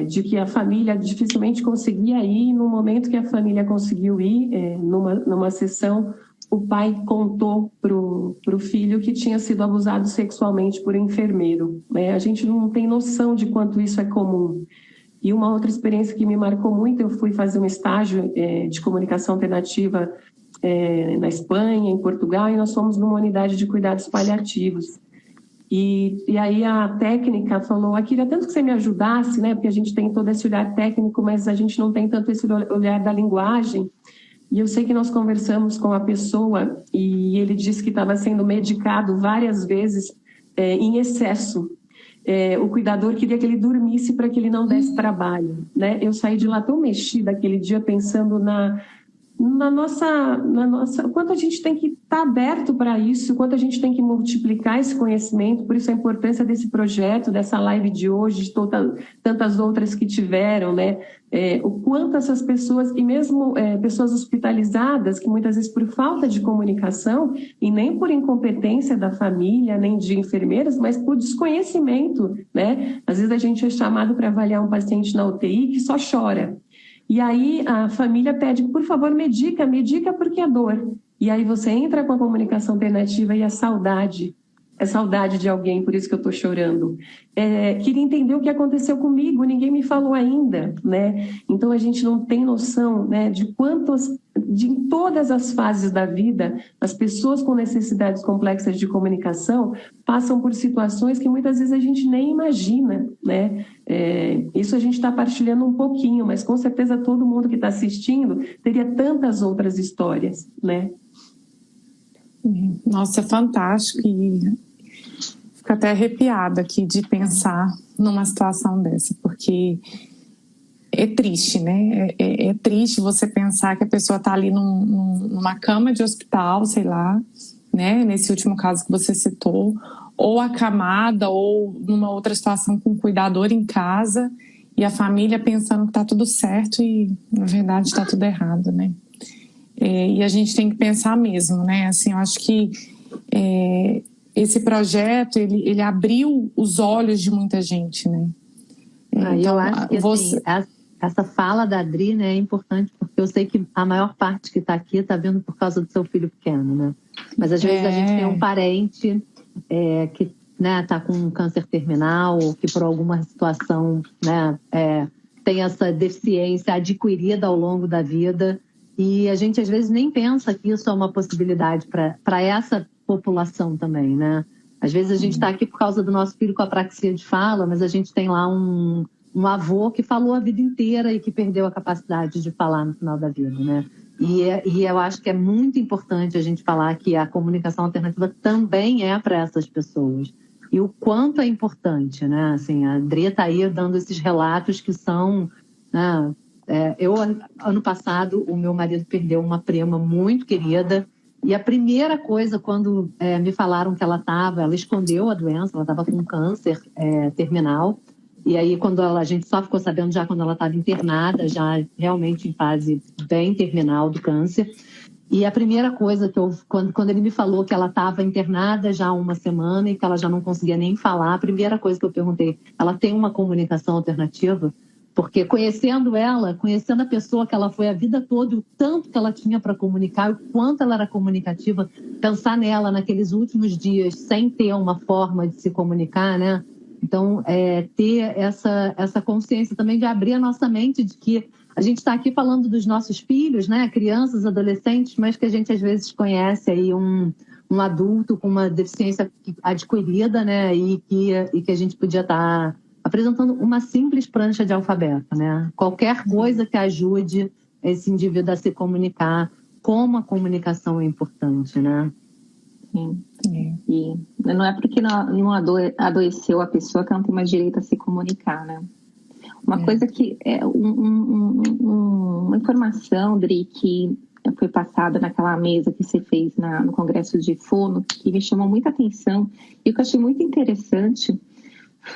de que a família dificilmente conseguia ir. No momento que a família conseguiu ir, numa sessão, o pai contou pro filho que tinha sido abusado sexualmente por um enfermeiro, né? A gente não tem noção de quanto isso é comum. E uma outra experiência que me marcou muito, eu fui fazer um estágio de comunicação alternativa na Espanha, em Portugal, e nós fomos numa unidade de cuidados paliativos. E aí a técnica falou, queria tanto que você me ajudasse, né? Porque a gente tem todo esse olhar técnico, mas a gente não tem tanto esse olhar da linguagem. E eu sei que nós conversamos com a pessoa e ele disse que estava sendo medicado várias vezes em excesso. O cuidador queria que ele dormisse para que ele não desse trabalho, né? Eu saí de lá tão mexida aquele dia pensando na nossa, quanto a gente tem que estar aberto para isso, quanto a gente tem que multiplicar esse conhecimento. Por isso a importância desse projeto, dessa live de hoje, de tantas outras que tiveram, né? O quanto essas pessoas, e mesmo pessoas hospitalizadas, que muitas vezes por falta de comunicação, e nem por incompetência da família, nem de enfermeiras, mas por desconhecimento, né? Às vezes a gente é chamado para avaliar um paciente na UTI que só chora. E aí a família pede, por favor, medica porque é dor. E aí você entra com a comunicação alternativa e a saudade É saudade de alguém, por isso que eu estou chorando. Queria entender o que aconteceu comigo, ninguém me falou ainda, né? Então a gente não tem noção, né, de em todas as fases da vida, as pessoas com necessidades complexas de comunicação passam por situações que muitas vezes a gente nem imagina, né? Isso a gente está partilhando um pouquinho, mas com certeza todo mundo que está assistindo teria tantas outras histórias, né? Nossa, é fantástico, e fico até arrepiada aqui de pensar numa situação dessa, porque é triste, né? É triste você pensar que a pessoa está ali numa cama de hospital, sei lá, né? Nesse último caso que você citou, ou acamada, ou numa outra situação com um cuidador em casa, e a família pensando que está tudo certo e, na verdade, está tudo errado, né? E a gente tem que pensar mesmo, né? Assim, eu acho que esse projeto, ele abriu os olhos de muita gente, né? Então, eu acho que assim, essa fala da Adri, né, é importante, porque eu sei que a maior parte que está aqui está vindo por causa do seu filho pequeno, né? Mas às vezes a gente tem um parente que, né, está com um câncer terminal, ou que por alguma situação, né, tem essa deficiência adquirida ao longo da vida. E a gente, às vezes, nem pensa que isso é uma possibilidade para essa população também, né? Às vezes a gente está aqui por causa do nosso filho com apraxia de fala, mas a gente tem lá um avô que falou a vida inteira e que perdeu a capacidade de falar no final da vida, né? E eu acho que é muito importante a gente falar que a comunicação alternativa também é para essas pessoas. E o quanto é importante, né? Assim, a Adri está aí dando esses relatos que são... né? Ano passado, o meu marido perdeu uma prima muito querida, e a primeira coisa, quando me falaram que ela escondeu a doença, ela estava com um câncer terminal, e aí quando a gente só ficou sabendo já quando ela estava internada, já realmente em fase bem terminal do câncer. E a primeira coisa que quando ele me falou que ela estava internada já há uma semana e que ela já não conseguia nem falar, a primeira coisa que eu perguntei, ela tem uma comunicação alternativa? Porque conhecendo a pessoa que ela foi a vida toda, o tanto que ela tinha para comunicar, o quanto ela era comunicativa, pensar nela naqueles últimos dias sem ter uma forma de se comunicar, né? Então, ter essa consciência também de abrir a nossa mente de que a gente está aqui falando dos nossos filhos, né? Crianças, adolescentes, mas que a gente às vezes conhece aí um adulto com uma deficiência adquirida, né? E que a gente podia estar apresentando uma simples prancha de alfabeto, né? Qualquer coisa que ajude esse indivíduo a se comunicar, como a comunicação é importante, né? Sim. E não é porque não adoeceu a pessoa que não tem mais direito a se comunicar, né? Uma coisa que uma informação, Dri, que foi passada naquela mesa que você fez no Congresso de Fono, que me chamou muita atenção e o que eu achei muito interessante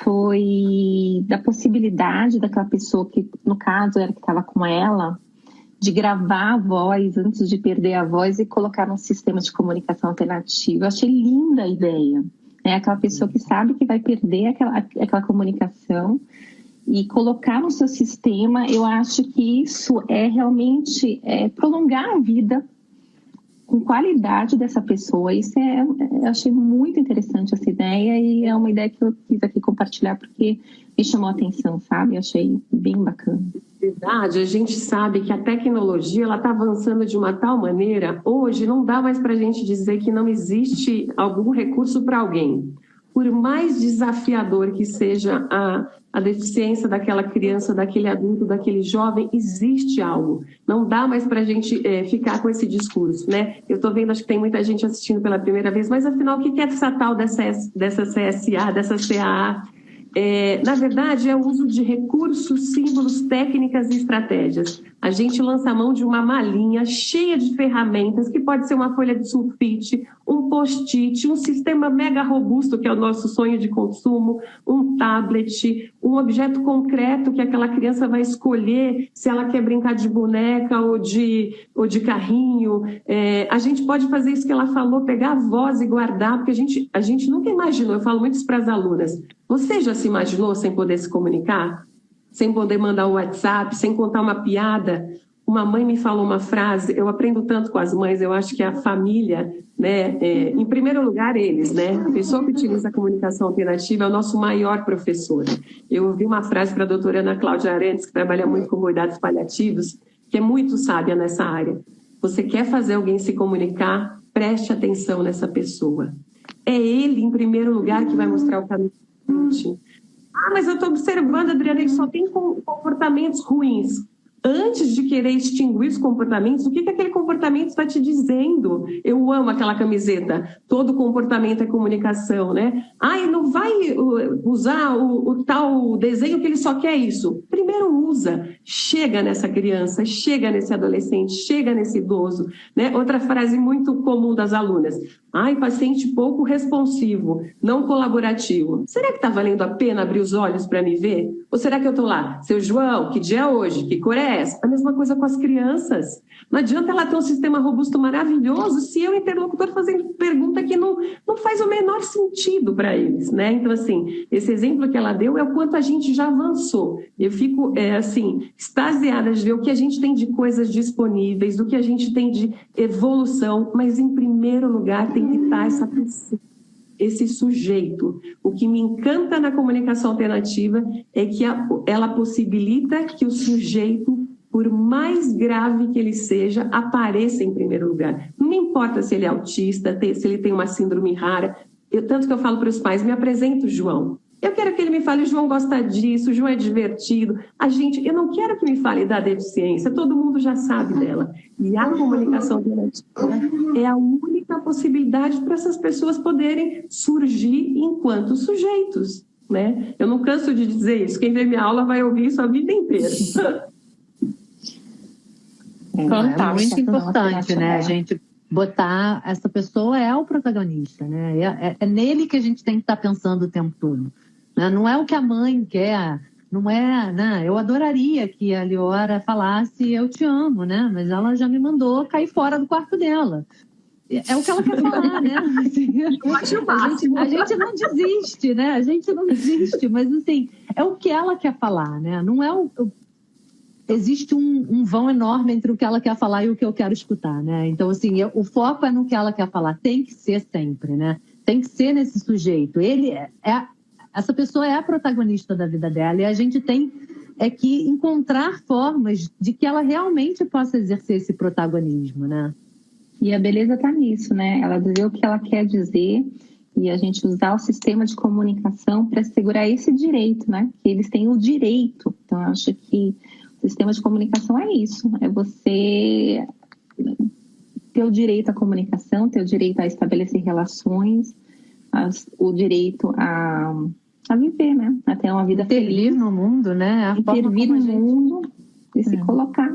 foi da possibilidade daquela pessoa que, no caso, era que estava com ela, de gravar a voz antes de perder a voz e colocar num sistema de comunicação alternativa. Eu achei linda a ideia. Aquela pessoa que sabe que vai perder aquela comunicação e colocar no seu sistema, eu acho que isso é realmente prolongar a vida com qualidade dessa pessoa. Isso eu achei muito interessante essa ideia e é uma ideia que eu quis aqui compartilhar porque me chamou a atenção, sabe? Eu achei bem bacana. Verdade, a gente sabe que a tecnologia ela está avançando de uma tal maneira, hoje não dá mais para a gente dizer que não existe algum recurso para alguém. Por mais desafiador que seja a deficiência daquela criança, daquele adulto, daquele jovem, existe algo. Não dá mais para a gente ficar com esse discurso, né? Eu estou vendo, acho que tem muita gente assistindo pela primeira vez, mas afinal, o que é essa tal dessa CSA, dessa CAA? Na verdade, é o uso de recursos, símbolos, técnicas e estratégias. A gente lança a mão de uma malinha cheia de ferramentas, que pode ser uma folha de sulfite, um post-it, um sistema mega robusto, que é o nosso sonho de consumo, um tablet, um objeto concreto que aquela criança vai escolher se ela quer brincar de boneca ou de carrinho. A gente pode fazer isso que ela falou, pegar a voz e guardar, porque a gente nunca imaginou, eu falo muito isso para as alunas, você já se imaginou sem poder se comunicar? Sem poder mandar um WhatsApp, sem contar uma piada? uma mãe me falou uma frase, eu aprendo tanto com as mães, eu acho que a família, né, em primeiro lugar eles, né, a pessoa que utiliza a comunicação alternativa é o nosso maior professor. Eu ouvi uma frase para a doutora Ana Cláudia Arantes, que trabalha muito com cuidados paliativos, que é muito sábia nessa área. Você quer fazer alguém se comunicar, preste atenção nessa pessoa. É ele, em primeiro lugar, que vai mostrar o caminho. Ah, mas eu estou observando, Adriana, ele só tem comportamentos ruins. Antes de querer extinguir os comportamentos, o que aquele comportamento está te dizendo? Eu amo aquela camiseta, todo comportamento é comunicação, né? Ai, não vai usar o tal desenho que ele só quer isso. Primeiro usa, chega nessa criança, chega nesse adolescente, chega nesse idoso, né? Outra frase muito comum das alunas. Ai, paciente pouco responsivo, não colaborativo. Será que está valendo a pena abrir os olhos para me ver? Ou será que eu estou lá? Seu João, que dia é hoje? Que cor é essa? A mesma coisa com as crianças. Não adianta ela ter um sistema robusto maravilhoso se eu, interlocutor, fazendo pergunta que não faz o menor sentido para eles, né? Então, assim, esse exemplo que ela deu é o quanto a gente já avançou. Eu fico, assim, extasiada de ver o que a gente tem de coisas disponíveis, do que a gente tem de evolução, mas, em primeiro lugar, tem que estar essa pessoa, esse sujeito. O que me encanta na comunicação alternativa é que ela possibilita que o sujeito, por mais grave que ele seja, apareça em primeiro lugar. Não me importa se ele é autista, se ele tem uma síndrome rara. Tanto que eu falo para os pais, me apresenta o João. Eu quero que ele me fale, o João gosta disso, o João é divertido. Eu não quero que me fale da deficiência, todo mundo já sabe dela. E a comunicação alternativa é a única possibilidade para essas pessoas poderem surgir enquanto sujeitos, né? Eu não canso de dizer isso, quem vê minha aula vai ouvir isso a vida inteira. É muito importante, né? A gente botar essa pessoa é o protagonista, né? É nele que a gente tem que estar pensando o tempo todo, né? Não é o que a mãe quer, não é, né? Eu adoraria que a Liora falasse eu te amo, né? Mas ela já me mandou cair fora do quarto dela. É o que ela quer falar, né? Assim, a gente não desiste, né? A gente não desiste, mas assim, é o que ela quer falar, né? Não é existe um vão enorme entre o que ela quer falar e o que eu quero escutar, né? Então, assim, o foco é no que ela quer falar. Tem que ser sempre, né? Tem que ser nesse sujeito. Essa pessoa é a protagonista da vida dela e a gente tem que encontrar formas de que ela realmente possa exercer esse protagonismo, né? E a beleza está nisso, né? Ela dizer o que ela quer dizer e a gente usar o sistema de comunicação para segurar esse direito, né? Que eles têm o direito. Então, eu acho que o sistema de comunicação é isso, é você ter o direito à comunicação, ter o direito a estabelecer relações, o direito a viver, né? A ter uma vida feliz no mundo, né? Intervir no mundo e se colocar.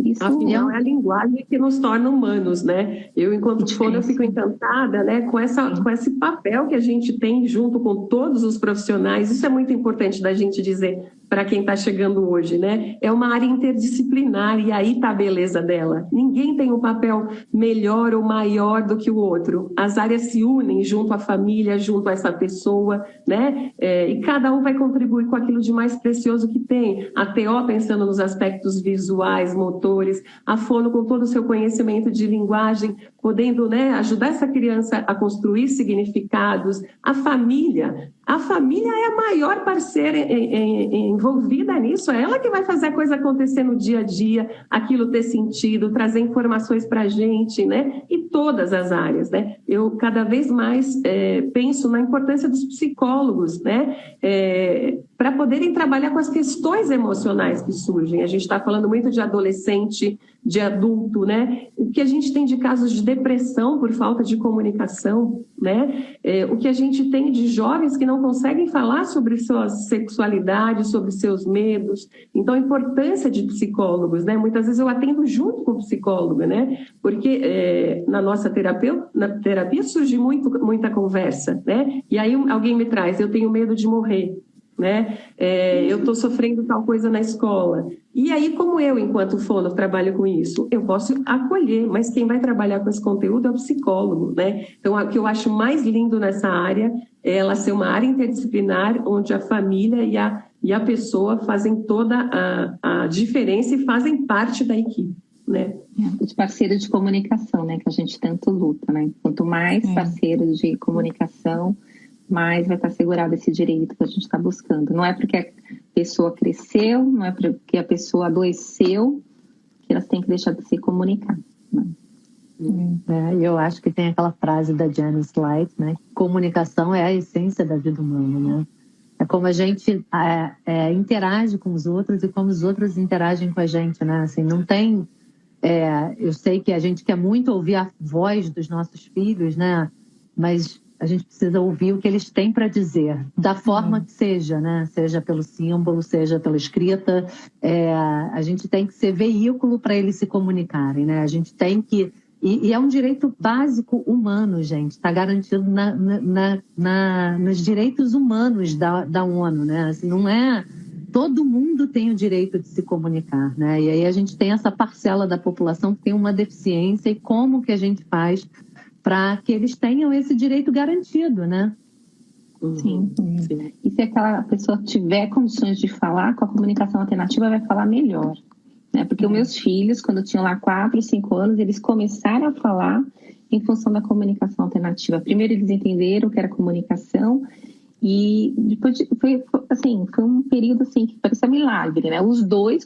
Isso afinal, é a linguagem que nos torna humanos, né? Eu, enquanto fono, eu fico encantada, né, com esse papel que a gente tem junto com todos os profissionais. Isso é muito importante da gente dizer para quem está chegando hoje, né? É uma área interdisciplinar e aí está a beleza dela. Ninguém tem um papel melhor ou maior do que o outro. As áreas se unem junto à família, junto a essa pessoa, né? E cada um vai contribuir com aquilo de mais precioso que tem. A TO pensando nos aspectos visuais, motores, a fono com todo o seu conhecimento de linguagem, podendo, né, ajudar essa criança a construir significados. A família é a maior parceira envolvida nisso, é ela que vai fazer a coisa acontecer no dia a dia, aquilo ter sentido, trazer informações para a gente, né? E todas as áreas, né? Eu cada vez mais penso na importância dos psicólogos, né? Para poderem trabalhar com as questões emocionais que surgem. A gente está falando muito de adolescente, de adulto, né? O que a gente tem de casos de depressão por falta de comunicação, né? O que a gente tem de jovens que não conseguem falar sobre sua sexualidade, sobre seus medos. Então, a importância de psicólogos, né? Muitas vezes eu atendo junto com o psicólogo, né? Porque na nossa terapia surge muita conversa, né? E aí alguém me traz, eu tenho medo de morrer, né? Eu estou sofrendo tal coisa na escola. E aí, como eu, enquanto fono, trabalho com isso, eu posso acolher, mas quem vai trabalhar com esse conteúdo é o psicólogo, né? Então, o que eu acho mais lindo nessa área é ela ser uma área interdisciplinar, onde a família e a pessoa fazem toda a diferença e fazem parte da equipe, né? De parceiro de comunicação, né? Que a gente tanto luta, né? Quanto mais parceiros de comunicação, mais vai estar assegurado esse direito que a gente está buscando. Não é porque a pessoa cresceu, não é porque a pessoa adoeceu que elas têm que deixar de se comunicar, né? Eu acho que tem aquela frase da Janice Light, né? Comunicação é a essência da vida humana, né? É como a gente interage com os outros e como os outros interagem com a gente, né? Assim, não tem... eu sei que a gente quer muito ouvir a voz dos nossos filhos, né? Mas a gente precisa ouvir o que eles têm para dizer, da forma que seja, né? Seja pelo símbolo, seja pela escrita. A gente tem que ser veículo para eles se comunicarem, né? A gente tem que... E é um direito básico humano, gente. Está garantido nos direitos humanos da ONU, né? Assim, não é... Todo mundo tem o direito de se comunicar, né? E aí a gente tem essa parcela da população que tem uma deficiência, e como que a gente faz para que eles tenham esse direito garantido, né? Sim. E se aquela pessoa tiver condições de falar, com a comunicação alternativa vai falar melhor, né? Porque os meus filhos, quando tinham lá 4, 5 anos, eles começaram a falar em função da comunicação alternativa. Primeiro eles entenderam o que era comunicação, e depois foi um período assim que parecia milagre, né? Os dois,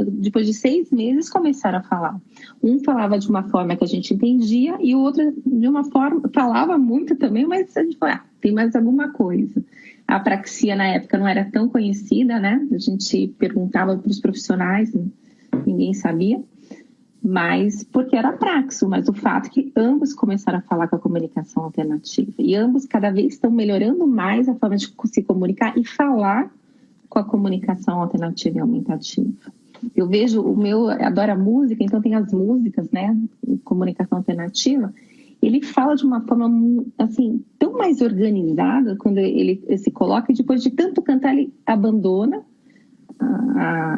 depois de 6 meses, começaram a falar. Um falava de uma forma que a gente entendia e o outro de uma forma, falava muito também, mas a gente falou, tem mais alguma coisa. A apraxia na época não era tão conhecida, né? A gente perguntava para os profissionais, ninguém sabia. Mas porque era praxo, mas o fato é que ambos começaram a falar com a comunicação alternativa, e ambos cada vez estão melhorando mais a forma de se comunicar e falar com a comunicação alternativa e aumentativa. Eu vejo, o meu adora música, então tem as músicas, né, comunicação alternativa, ele fala de uma forma assim, tão mais organizada quando ele se coloca, e depois de tanto cantar ele abandona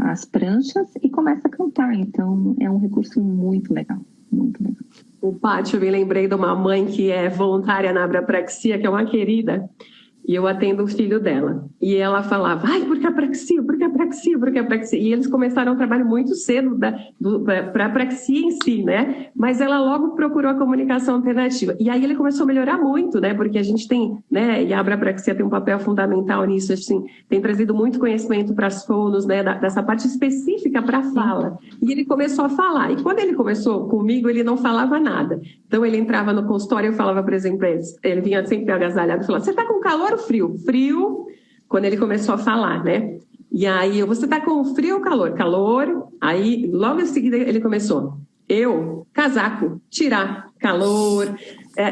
as pranchas e começa a cantar. Então é um recurso muito legal, muito legal. O Pátio, eu me lembrei de uma mãe que é voluntária na Abrapraxia, que é uma querida, e eu atendo o filho dela. E ela falava, por que apraxia, por que apraxia, por que apraxia? E eles começaram um trabalho muito cedo para a apraxia em si, né? Mas ela logo procurou a comunicação alternativa. E aí ele começou a melhorar muito, né? Porque a gente tem, né? E a Abrapraxia tem um papel fundamental nisso, assim, tem trazido muito conhecimento para as fonos, né? Dessa parte específica para a fala. E ele começou a falar. E quando ele começou comigo, ele não falava nada. Então ele entrava no consultório, eu falava, por exemplo, ele vinha sempre agasalhado e falava, você está com calor ou frio? Frio, quando ele começou a falar, né? E aí, você tá com frio ou calor? Calor. Aí, logo em seguida, ele começou. Casaco, tirar, calor.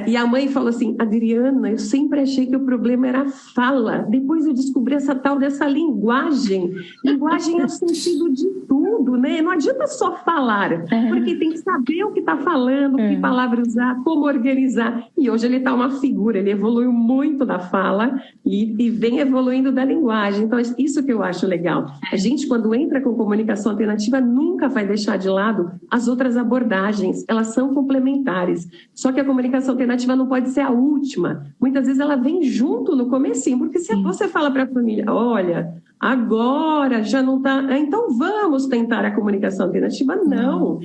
E a mãe falou assim, Adriana, eu sempre achei que o problema era a fala. Depois eu descobri essa tal dessa linguagem. Linguagem é o sentido de tudo, né? Não adianta só falar, porque tem que saber o que está falando, que palavra usar, como organizar. E hoje ele está uma figura, ele evoluiu muito da fala e vem evoluindo da linguagem. Então, isso que eu acho legal. A gente, quando entra com comunicação alternativa, nunca vai deixar de lado as outras abordagens. Elas são complementares. Só que a comunicação alternativa não pode ser a última. Muitas vezes ela vem junto no comecinho, porque se você fala para a família, olha, agora já não está, então vamos tentar a comunicação alternativa, não.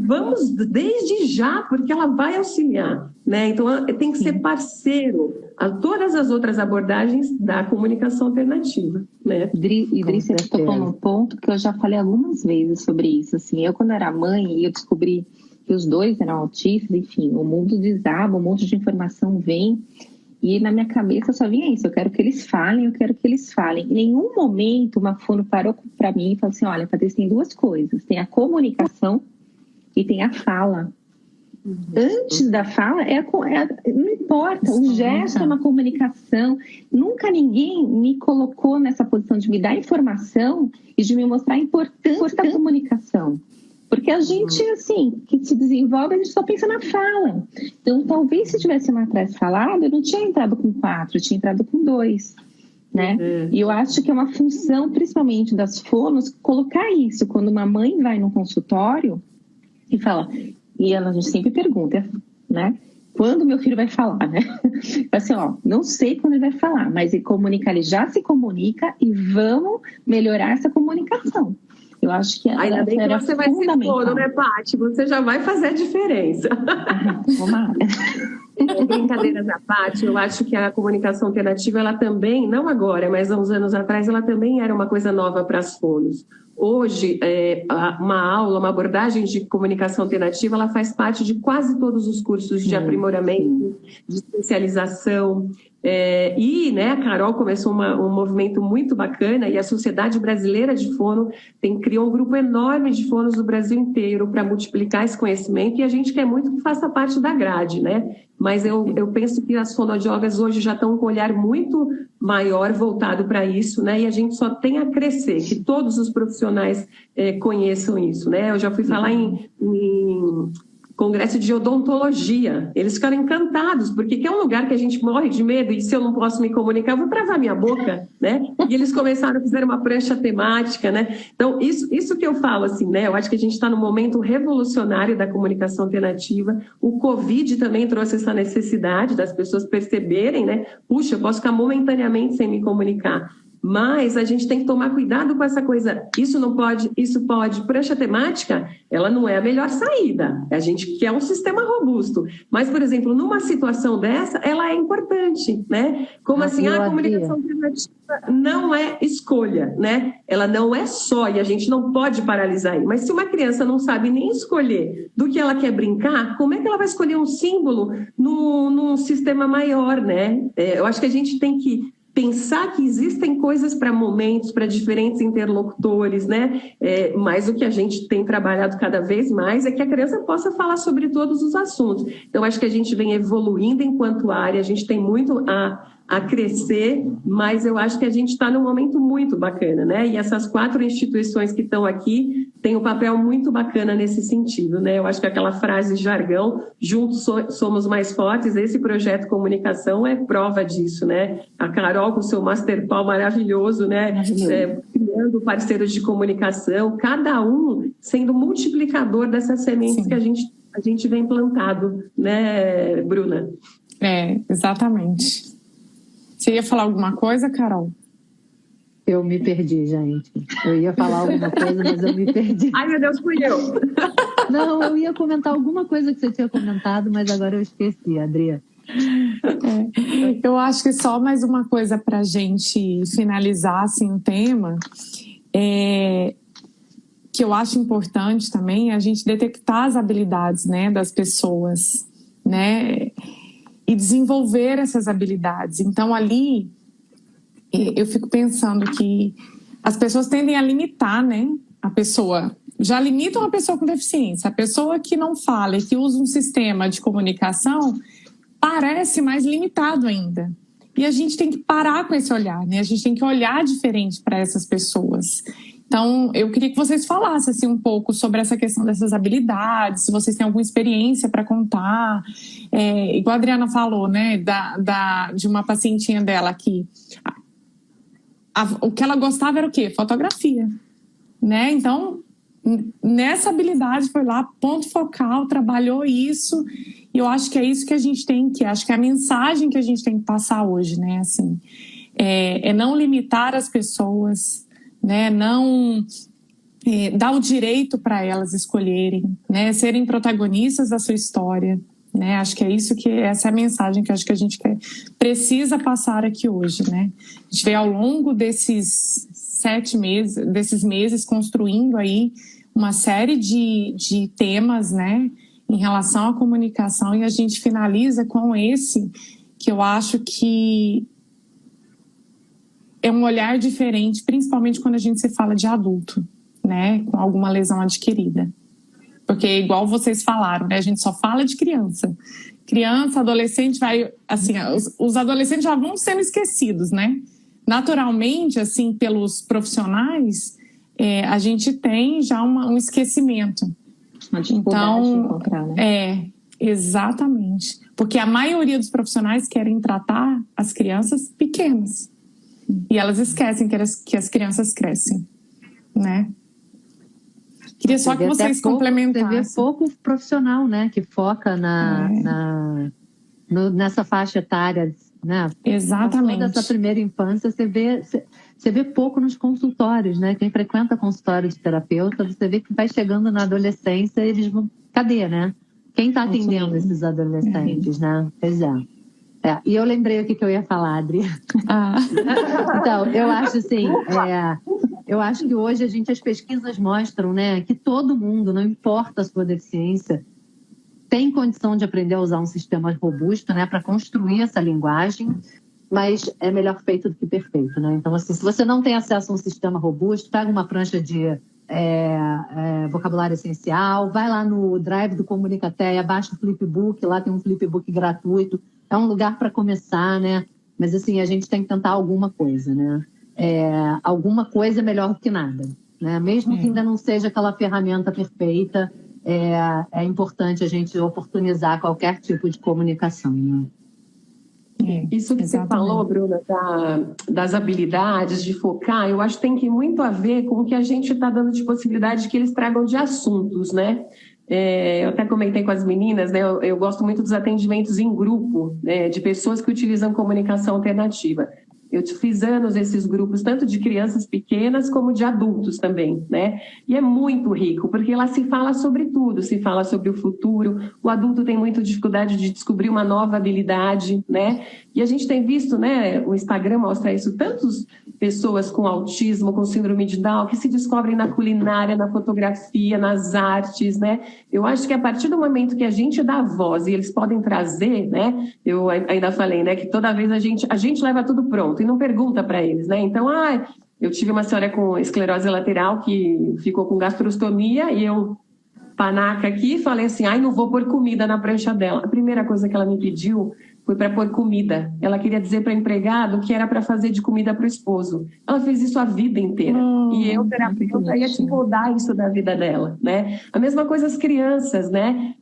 Vamos desde já, porque ela vai auxiliar, né? Então tem que ser parceiro a todas as outras abordagens da comunicação alternativa, né? Idris, você tocou num ponto que eu já falei algumas vezes sobre isso. Assim, eu, quando era mãe, eu descobri que os dois eram autistas, enfim, o mundo desaba, um monte de informação vem, e na minha cabeça só vinha isso, eu quero que eles falem, eu quero que eles falem. Em nenhum momento uma fono parou para mim e falou assim, olha, Patrícia, tem 2 coisas, tem a comunicação e tem a fala. Antes da fala, não importa, o gesto é uma comunicação. Nunca ninguém me colocou nessa posição de me dar informação e de me mostrar a importância da comunicação. Porque a gente, assim, que se desenvolve, a gente só pensa na fala. Então, talvez se tivesse lá atrás falado, eu não tinha entrado com 4, eu tinha entrado com 2, né? E eu acho que é uma função, principalmente das fonos, colocar isso. Quando uma mãe vai no consultório e fala, e a gente sempre pergunta, né? quando meu filho vai falar, né? Assim, ó, não sei quando ele vai falar, mas ele comunicar, ele já se comunica e vamos melhorar essa comunicação. Eu acho que ainda bem que você vai se expor, né, Paty? Você já vai fazer a diferença. Tomara. Brincadeiras à parte, eu acho que a comunicação alternativa, ela também, não agora, mas há uns anos atrás, ela também era uma coisa nova para as fonos. Hoje, uma aula, uma abordagem de comunicação alternativa, ela faz parte de quase todos os cursos de aprimoramento, de especialização. E, né, a Carol começou um movimento muito bacana, e a Sociedade Brasileira de Fono criou um grupo enorme de fonos do Brasil inteiro para multiplicar esse conhecimento, e a gente quer muito que faça parte da grade, né? Mas eu penso que as fonoaudiólogas hoje já estão com um olhar muito maior voltado para isso, né? E a gente só tem a crescer, que todos os profissionais conheçam isso, né? Eu já fui falar em congresso de odontologia, eles ficaram encantados, porque é um lugar que a gente morre de medo, e se eu não posso me comunicar, eu vou travar minha boca, né? E eles começaram a fazer uma prancha temática, né? Então, isso que eu falo, assim, né? Eu acho que a gente está num momento revolucionário da comunicação alternativa. O Covid também trouxe essa necessidade das pessoas perceberem, né? Puxa, eu posso ficar momentaneamente sem me comunicar. Mas a gente tem que tomar cuidado com essa coisa, isso não pode, isso pode. Prancha temática, ela não é a melhor saída. A gente quer um sistema robusto. Mas, por exemplo, numa situação dessa, ela é importante, né? Como assim, a comunicação alternativa não é escolha, né? Ela não é só, e a gente não pode paralisar aí. Mas se uma criança não sabe nem escolher do que ela quer brincar, como é que ela vai escolher um símbolo num sistema maior, né? Eu acho que a gente tem que pensar que existem coisas para momentos, para diferentes interlocutores, né? Mas o que a gente tem trabalhado cada vez mais é que a criança possa falar sobre todos os assuntos. Então, acho que a gente vem evoluindo enquanto área, a gente tem muito a crescer, mas eu acho que a gente está num momento muito bacana, né? E essas 4 instituições que estão aqui têm um papel muito bacana nesse sentido, né? Eu acho que aquela frase jargão, juntos somos mais fortes, esse projeto Comunicação é prova disso, né? A Carol com o seu Masterpal maravilhoso, né? Criando parceiros de comunicação, cada um sendo multiplicador dessas sementes que a gente vem plantado, né, Bruna? Exatamente. Você ia falar alguma coisa, Carol? Eu me perdi, gente. Eu ia falar alguma coisa, mas eu me perdi. Ai, meu Deus, fui eu. Não, eu ia comentar alguma coisa que você tinha comentado, mas agora eu esqueci, Adria. Eu acho que só mais uma coisa para a gente finalizar assim, o tema, que eu acho importante também, é a gente detectar as habilidades, né, das pessoas, né? E desenvolver essas habilidades. Então, ali, eu fico pensando que as pessoas tendem a limitar, né? A pessoa, já limitam a pessoa com deficiência. A pessoa que não fala e que usa um sistema de comunicação parece mais limitado ainda. E a gente tem que parar com esse olhar, né? A gente tem que olhar diferente para essas pessoas. Então, eu queria que vocês falassem assim, um pouco sobre essa questão dessas habilidades, se vocês têm alguma experiência para contar. Igual a Adriana falou, né, de uma pacientinha dela que o que ela gostava era o quê? Fotografia, né? Então, nessa habilidade foi lá, ponto focal, trabalhou isso, e eu acho que é isso que a gente tem que, acho que é a mensagem que a gente tem que passar hoje, né? Assim, não limitar as pessoas, né? Não dar o direito para elas escolherem, né? Serem protagonistas da sua história, né? Acho que é isso essa é a mensagem que acho que a gente precisa passar aqui hoje, né? A gente vê ao longo desses 7 meses, desses meses, construindo aí uma série de temas, né? Em relação à comunicação, e a gente finaliza com esse que eu acho que é um olhar diferente, principalmente quando a gente se fala de adulto, né, com alguma lesão adquirida. Porque, igual vocês falaram, né, a gente só fala de criança. Criança, adolescente, assim, os adolescentes já vão sendo esquecidos, né? Naturalmente, assim, pelos profissionais, a gente tem já um esquecimento. Uma dificuldade de encontrar, né? Exatamente. Porque a maioria dos profissionais querem tratar as crianças pequenas. E elas esquecem que as crianças crescem, né? Queria só que vocês complementassem. Você vê pouco profissional, né? Que foca na nessa faixa etária, né? Exatamente. Toda essa primeira infância, você vê pouco nos consultórios, né? Quem frequenta consultório de terapeuta, você vê que vai chegando na adolescência, eles vão... Cadê, né? Quem está atendendo esses adolescentes, né? Pois é. E eu lembrei o que eu ia falar, Adri. Então, eu acho assim, eu acho que hoje as pesquisas mostram, né, que todo mundo, não importa a sua deficiência, tem condição de aprender a usar um sistema robusto, né, para construir essa linguagem, mas é melhor feito do que perfeito, né? Então, assim, se você não tem acesso a um sistema robusto, pega uma prancha de vocabulário essencial, vai lá no Drive do Comunicateia, baixa o Flipbook, lá tem um Flipbook gratuito, é um lugar para começar, né? Mas assim, a gente tem que tentar alguma coisa, né? Alguma coisa é melhor do que nada, né? Mesmo que ainda não seja aquela ferramenta perfeita, é importante a gente oportunizar qualquer tipo de comunicação, né? Isso que você falou, Bruna, das habilidades, de focar, eu acho que tem muito a ver com o que a gente está dando de possibilidade que eles tragam de assuntos, né? Eu até comentei com as meninas, né? Eu gosto muito dos atendimentos em grupo, né, de pessoas que utilizam comunicação alternativa. Eu fiz anos esses grupos, tanto de crianças pequenas como de adultos também, né? E é muito rico, porque lá se fala sobre tudo, se fala sobre o futuro, o adulto tem muita dificuldade de descobrir uma nova habilidade, né? E a gente tem visto, né, o Instagram mostra isso, tantas pessoas com autismo, com síndrome de Down, que se descobrem na culinária, na fotografia, nas artes, né? Eu acho que a partir do momento que a gente dá voz e eles podem trazer, né? Eu ainda falei, né, que toda vez a gente leva tudo pronto e não pergunta para eles, né? Então, eu tive uma senhora com esclerose lateral que ficou com gastrostomia e eu, panaca aqui, falei assim, não vou pôr comida na prancha dela. A primeira coisa que ela me pediu foi para pôr comida. Ela queria dizer para o empregado que era para fazer de comida para o esposo. Ela fez isso a vida inteira. E eu, terapeuta, ia mudar isso da vida dela, né? A mesma coisa as crianças, né?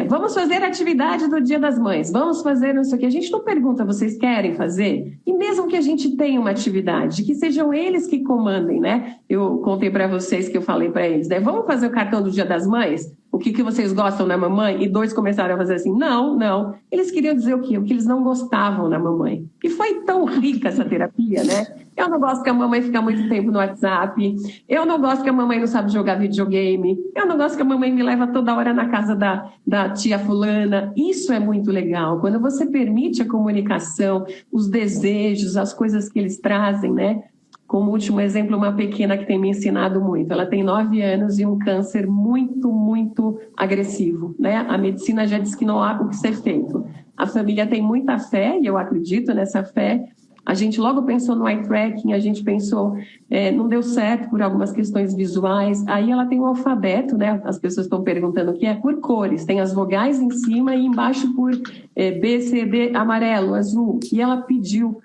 Vamos fazer a atividade do Dia das Mães. Vamos fazer isso aqui. A gente não pergunta, vocês querem fazer? E mesmo que a gente tenha uma atividade, que sejam eles que comandem, né? Eu contei para vocês que eu falei para eles, né? Vamos fazer o cartão do Dia das Mães? O que vocês gostam da mamãe? E 2 começaram a fazer assim, não. Eles queriam dizer o quê? O que eles não gostavam da mamãe. E foi tão rica essa terapia, né? Eu não gosto que a mamãe fique muito tempo no WhatsApp. Eu não gosto que a mamãe não sabe jogar videogame. Eu não gosto que a mamãe me leva toda hora na casa da tia fulana. Isso é muito legal. Quando você permite a comunicação, os desejos, as coisas que eles trazem, né? Como último exemplo, uma pequena que tem me ensinado muito. Ela tem 9 anos e um câncer muito, muito agressivo, né? A medicina já disse que não há o que ser feito. A família tem muita fé, e eu acredito nessa fé. A gente logo pensou no eye tracking, a gente pensou, não deu certo por algumas questões visuais. Aí ela tem o alfabeto, né? As pessoas estão perguntando o que é por cores. Tem as vogais em cima e embaixo por B, C, D, amarelo, azul. E ela pediu...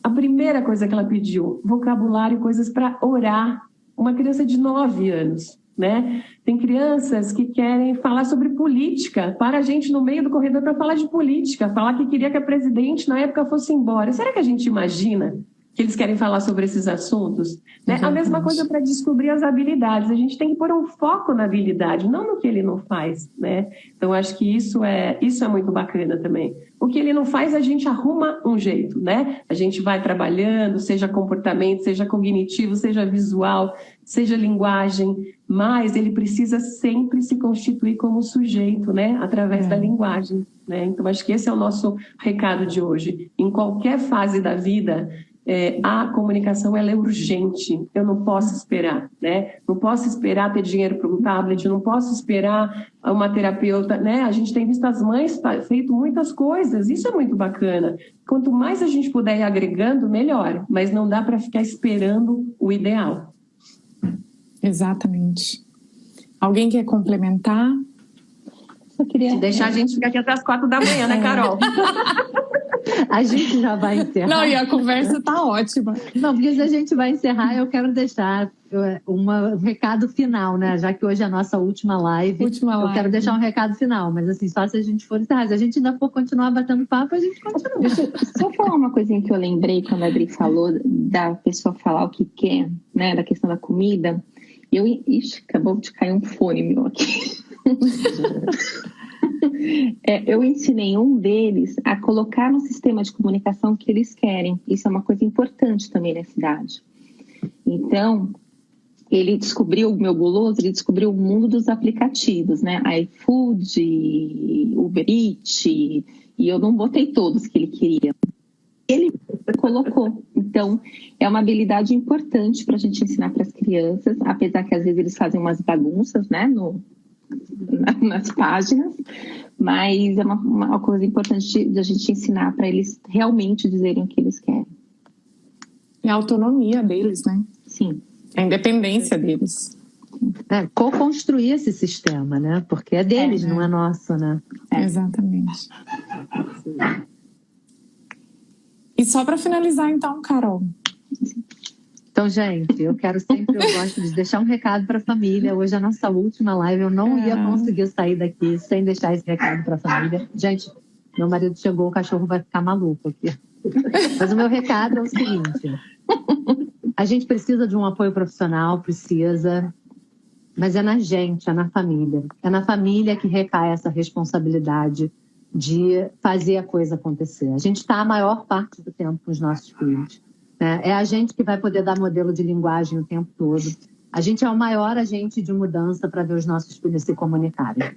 A primeira coisa que ela pediu, vocabulário, coisas para orar. Uma criança de 9 anos, né? Tem crianças que querem falar sobre política. Para a gente no meio do corredor para falar de política. Falar que queria que a presidente na época fosse embora. Será que a gente imagina que eles querem falar sobre esses assuntos? Né? A mesma coisa para descobrir as habilidades. A gente tem que pôr um foco na habilidade, não no que ele não faz, né? Então, acho que isso é muito bacana também. O que ele não faz, a gente arruma um jeito, né? A gente vai trabalhando, seja comportamento, seja cognitivo, seja visual, seja linguagem, mas ele precisa sempre se constituir como sujeito, né? Através da linguagem, né? Então, acho que esse é o nosso recado de hoje. Em qualquer fase da vida, a comunicação ela é urgente, eu não posso esperar, né? Não posso esperar ter dinheiro para um tablet, não posso esperar uma terapeuta, né? A gente tem visto as mães feito muitas coisas, isso é muito bacana. Quanto mais a gente puder ir agregando, melhor, mas não dá para ficar esperando o ideal. Exatamente. Alguém quer complementar? Eu queria... Se deixar a gente ficar aqui até as 4 da manhã, né, Carol? A gente já vai encerrar. Não, e a conversa tá ótima. Não, porque se a gente vai encerrar, eu quero deixar um recado final, né? Já que hoje é a nossa última live. Eu quero deixar um recado final, mas assim, só se a gente for encerrar. Se a gente ainda for continuar batendo papo, a gente continua. Deixa eu só falar uma coisinha que eu lembrei quando a Adri falou da pessoa falar o que quer, né? Da questão da comida. Ixi, acabou de cair um fone meu aqui. Eu ensinei um deles a colocar no sistema de comunicação que eles querem. Isso é uma coisa importante também na cidade. Então, ele descobriu, o meu guloso, ele descobriu o mundo dos aplicativos, né? iFood, Uber Eats, e eu não botei todos que ele queria. Ele colocou. Então, é uma habilidade importante para a gente ensinar para as crianças, apesar que às vezes eles fazem umas bagunças, né, nas páginas, mas é uma coisa importante de a gente ensinar para eles realmente dizerem o que eles querem. É a autonomia deles, né? Sim. A independência deles. Co-construir esse sistema, né? Porque é deles, não é nosso, né? Exatamente. E só para finalizar, então, Carol. Então, gente, eu gosto de deixar um recado para a família. Hoje é a nossa última live, eu não ia conseguir sair daqui sem deixar esse recado para a família. Gente, meu marido chegou, o cachorro vai ficar maluco aqui. Mas o meu recado é o seguinte: a gente precisa de um apoio profissional, mas é na gente, é na família. É na família que recai essa responsabilidade de fazer a coisa acontecer. A gente está a maior parte do tempo com os nossos filhos. Né? É a gente que vai poder dar modelo de linguagem o tempo todo. A gente é o maior agente de mudança para ver os nossos filhos se comunicarem.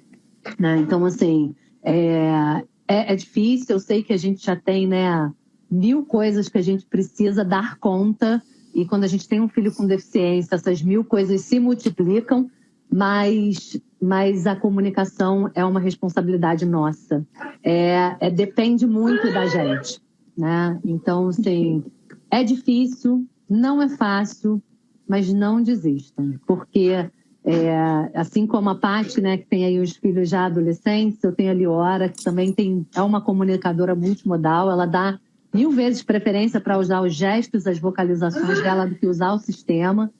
Né? Então, assim, é difícil. Eu sei que a gente já tem, né, 1000 coisas que a gente precisa dar conta. E quando a gente tem um filho com deficiência, essas 1000 coisas se multiplicam, mas a comunicação é uma responsabilidade nossa. Depende muito da gente. Né? Então, assim, é difícil, não é fácil, mas não desistam. Porque, assim como a Paty, né, que tem aí os filhos já adolescentes, eu tenho a Liora, que também é uma comunicadora multimodal, ela dá 1000 vezes preferência para usar os gestos, as vocalizações dela do que usar o sistema,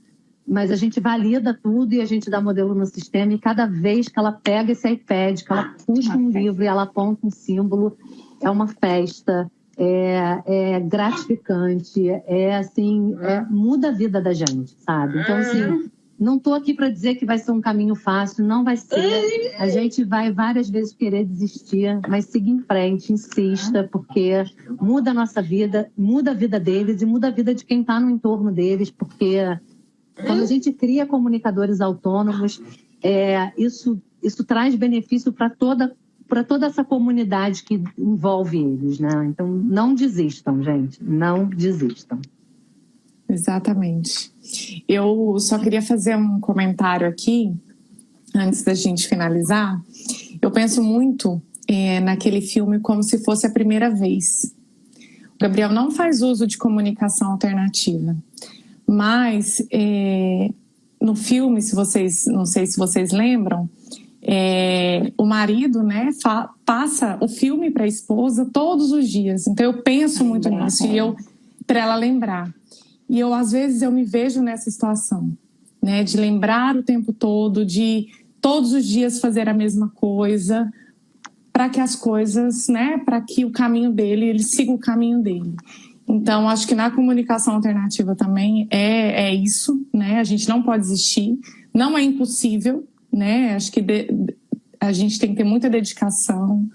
mas a gente valida tudo e a gente dá modelo no sistema, e cada vez que ela pega esse iPad, que ela puxa um livro e ela aponta um símbolo, é uma festa, é gratificante, muda a vida da gente, sabe? Então, assim, não estou aqui para dizer que vai ser um caminho fácil, não vai ser. A gente vai várias vezes querer desistir, mas siga em frente, insista, porque muda a nossa vida, muda a vida deles e muda a vida de quem está no entorno deles, porque quando a gente cria comunicadores autônomos, isso traz benefício para toda essa comunidade que envolve eles, né? Então, não desistam, gente, não desistam. Exatamente. Eu só queria fazer um comentário aqui, antes da gente finalizar. Eu penso muito naquele filme Como Se Fosse a Primeira Vez. O Gabriel não faz uso de comunicação alternativa, mas no filme, não sei se vocês lembram, o marido, né, passa o filme para a esposa todos os dias. Então eu penso muito nisso para ela lembrar. E às vezes eu me vejo nessa situação, né, de lembrar o tempo todo, de todos os dias fazer a mesma coisa, para que as coisas, né, para que o caminho dele, ele siga o caminho dele. Então, acho que na comunicação alternativa também é isso, né, a gente não pode desistir, não é impossível, né, acho que a gente tem que ter muita dedicação,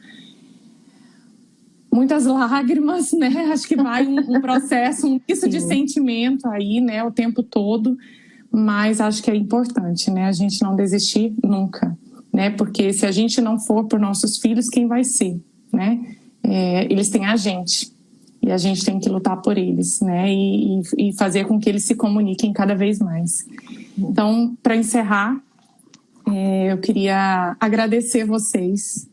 muitas lágrimas, né? Acho que vai um processo, um misto de sentimento aí, né? O tempo todo. Mas acho que é importante, né? A gente não desistir nunca, né? Porque se a gente não for por nossos filhos, quem vai ser, né? Eles têm a gente. E a gente tem que lutar por eles, né? E fazer com que eles se comuniquem cada vez mais. Então, para encerrar, eu queria agradecer vocês,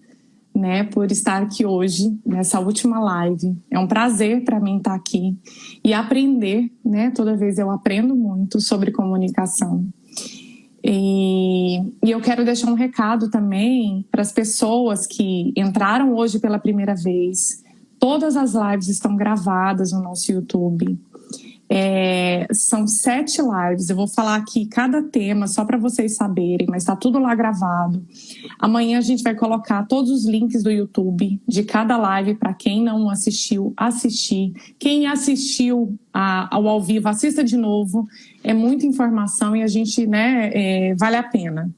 né, por estar aqui hoje, nessa última live. É um prazer para mim estar aqui e aprender, né, toda vez eu aprendo muito sobre comunicação. E eu quero deixar um recado também para as pessoas que entraram hoje pela primeira vez. Todas as lives estão gravadas no nosso YouTube. São 7 lives, eu vou falar aqui cada tema só para vocês saberem, mas está tudo lá gravado. Amanhã a gente vai colocar todos os links do YouTube de cada live para quem não assistiu, assistir. Quem assistiu ao vivo, assista de novo. É muita informação e a gente, vale a pena.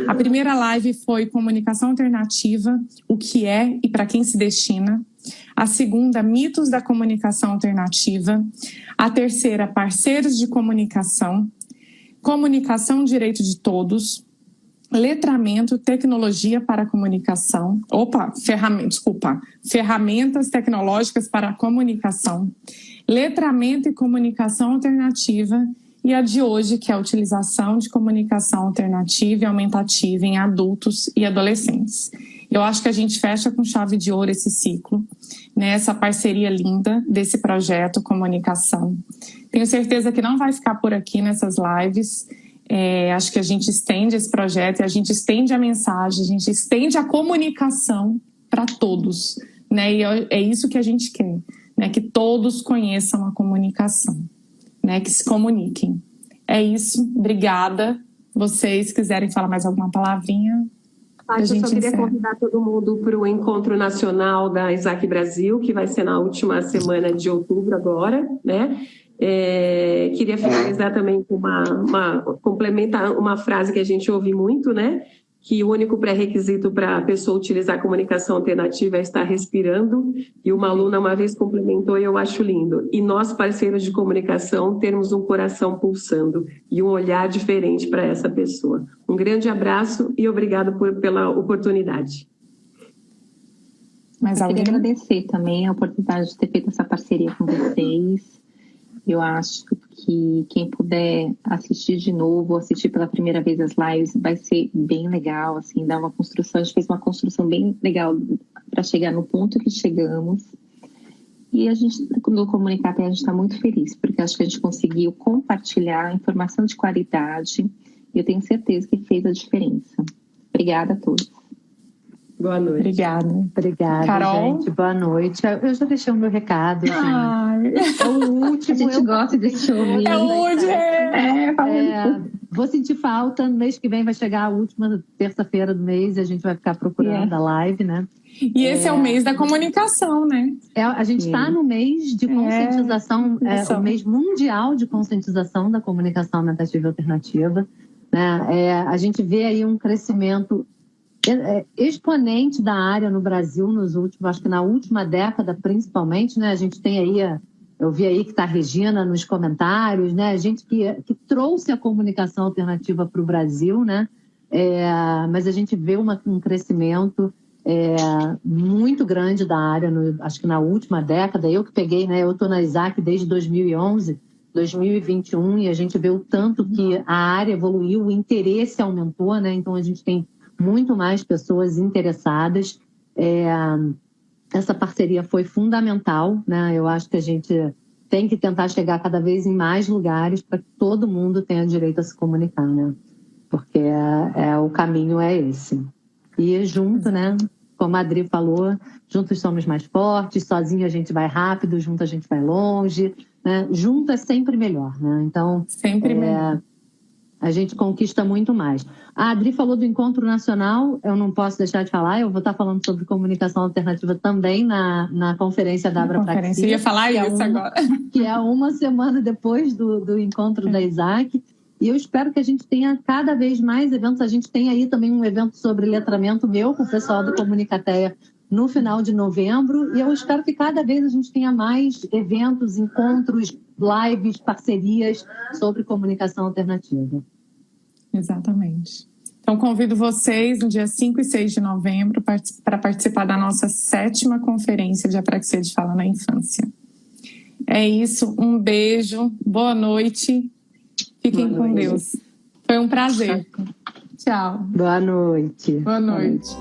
A primeira live foi comunicação alternativa, o que é e para quem se destina. A segunda, mitos da comunicação alternativa. A terceira, parceiros de comunicação. Comunicação, direito de todos. Letramento, tecnologia para a comunicação. Ferramentas tecnológicas para a comunicação. Letramento e comunicação alternativa. E a de hoje, que é a utilização de comunicação alternativa e aumentativa em adultos e adolescentes. Eu acho que a gente fecha com chave de ouro esse ciclo, essa parceria linda desse projeto Comunicação. Tenho certeza que não vai ficar por aqui nessas lives. Acho que a gente estende esse projeto e a gente estende a mensagem, a gente estende a comunicação para todos. E é isso que a gente quer, que todos conheçam a comunicação. Que se comuniquem. É isso, obrigada. Vocês quiserem falar mais alguma palavrinha? Eu só queria convidar todo mundo para o Encontro Nacional da Isaac Brasil, que vai ser na última semana de outubro agora, Queria finalizar também com complementar uma frase que a gente ouve muito, que o único pré-requisito para a pessoa utilizar a comunicação alternativa é estar respirando, e uma aluna uma vez complementou e eu acho lindo. E nós, parceiros de comunicação, termos um coração pulsando e um olhar diferente para essa pessoa. Um grande abraço e obrigado pela oportunidade. Eu queria agradecer também a oportunidade de ter feito essa parceria com vocês. Eu acho que quem puder assistir de novo, assistir pela primeira vez as lives, vai ser bem legal, assim, dar uma construção. A gente fez uma construção bem legal para chegar no ponto que chegamos. E a gente, no Comunicateia, a gente está muito feliz, porque acho que a gente conseguiu compartilhar informação de qualidade e eu tenho certeza que fez a diferença. Obrigada a todos. Boa noite. Obrigada, Carol? gente. Boa noite. Eu já deixei o meu recado. É o último. A gente gosta desse ouvir. É hoje. Vou sentir falta. No mês que vem vai chegar a última terça-feira do mês e a gente vai ficar procurando a live, E esse é o mês da comunicação, A gente está no mês de conscientização, o mês mundial de conscientização da comunicação aumentativa e alternativa. A gente vê aí um crescimento exponente da área no Brasil nos últimos, acho que na última década principalmente, A gente tem aí, eu vi aí que está a Regina nos comentários, A gente que trouxe a comunicação alternativa para o Brasil, Mas a gente vê um crescimento muito grande da área, acho que na última década. Eu que peguei, eu estou na Isaac desde 2011, 2021, e a gente vê o tanto que a área evoluiu, o interesse aumentou, Então a gente tem muito mais pessoas interessadas. Essa parceria foi fundamental, Eu acho que a gente tem que tentar chegar cada vez em mais lugares para que todo mundo tenha direito a se comunicar, Porque o caminho é esse. E junto, como a Adri falou, juntos somos mais fortes, sozinho a gente vai rápido, junto a gente vai longe, Junto é sempre melhor, Então, sempre melhor. A gente conquista muito mais. A Adri falou do Encontro Nacional, eu não posso deixar de falar, eu vou estar falando sobre comunicação alternativa também na conferência da Abrapraxia. Eu ia falar isso agora. Que é uma semana depois do encontro da Isaac. E eu espero que a gente tenha cada vez mais eventos. A gente tem aí também um evento sobre letramento meu com o pessoal do Comunicateia no final de novembro. E eu espero que cada vez a gente tenha mais eventos, encontros, lives, parcerias sobre comunicação alternativa. Exatamente. Então, convido vocês no dia 5 e 6 de novembro para participar da nossa 7ª conferência de Apraxia de Fala na Infância. É isso, um beijo, boa noite, fiquem com Deus. Foi um prazer. Tchau. Boa noite. Boa noite.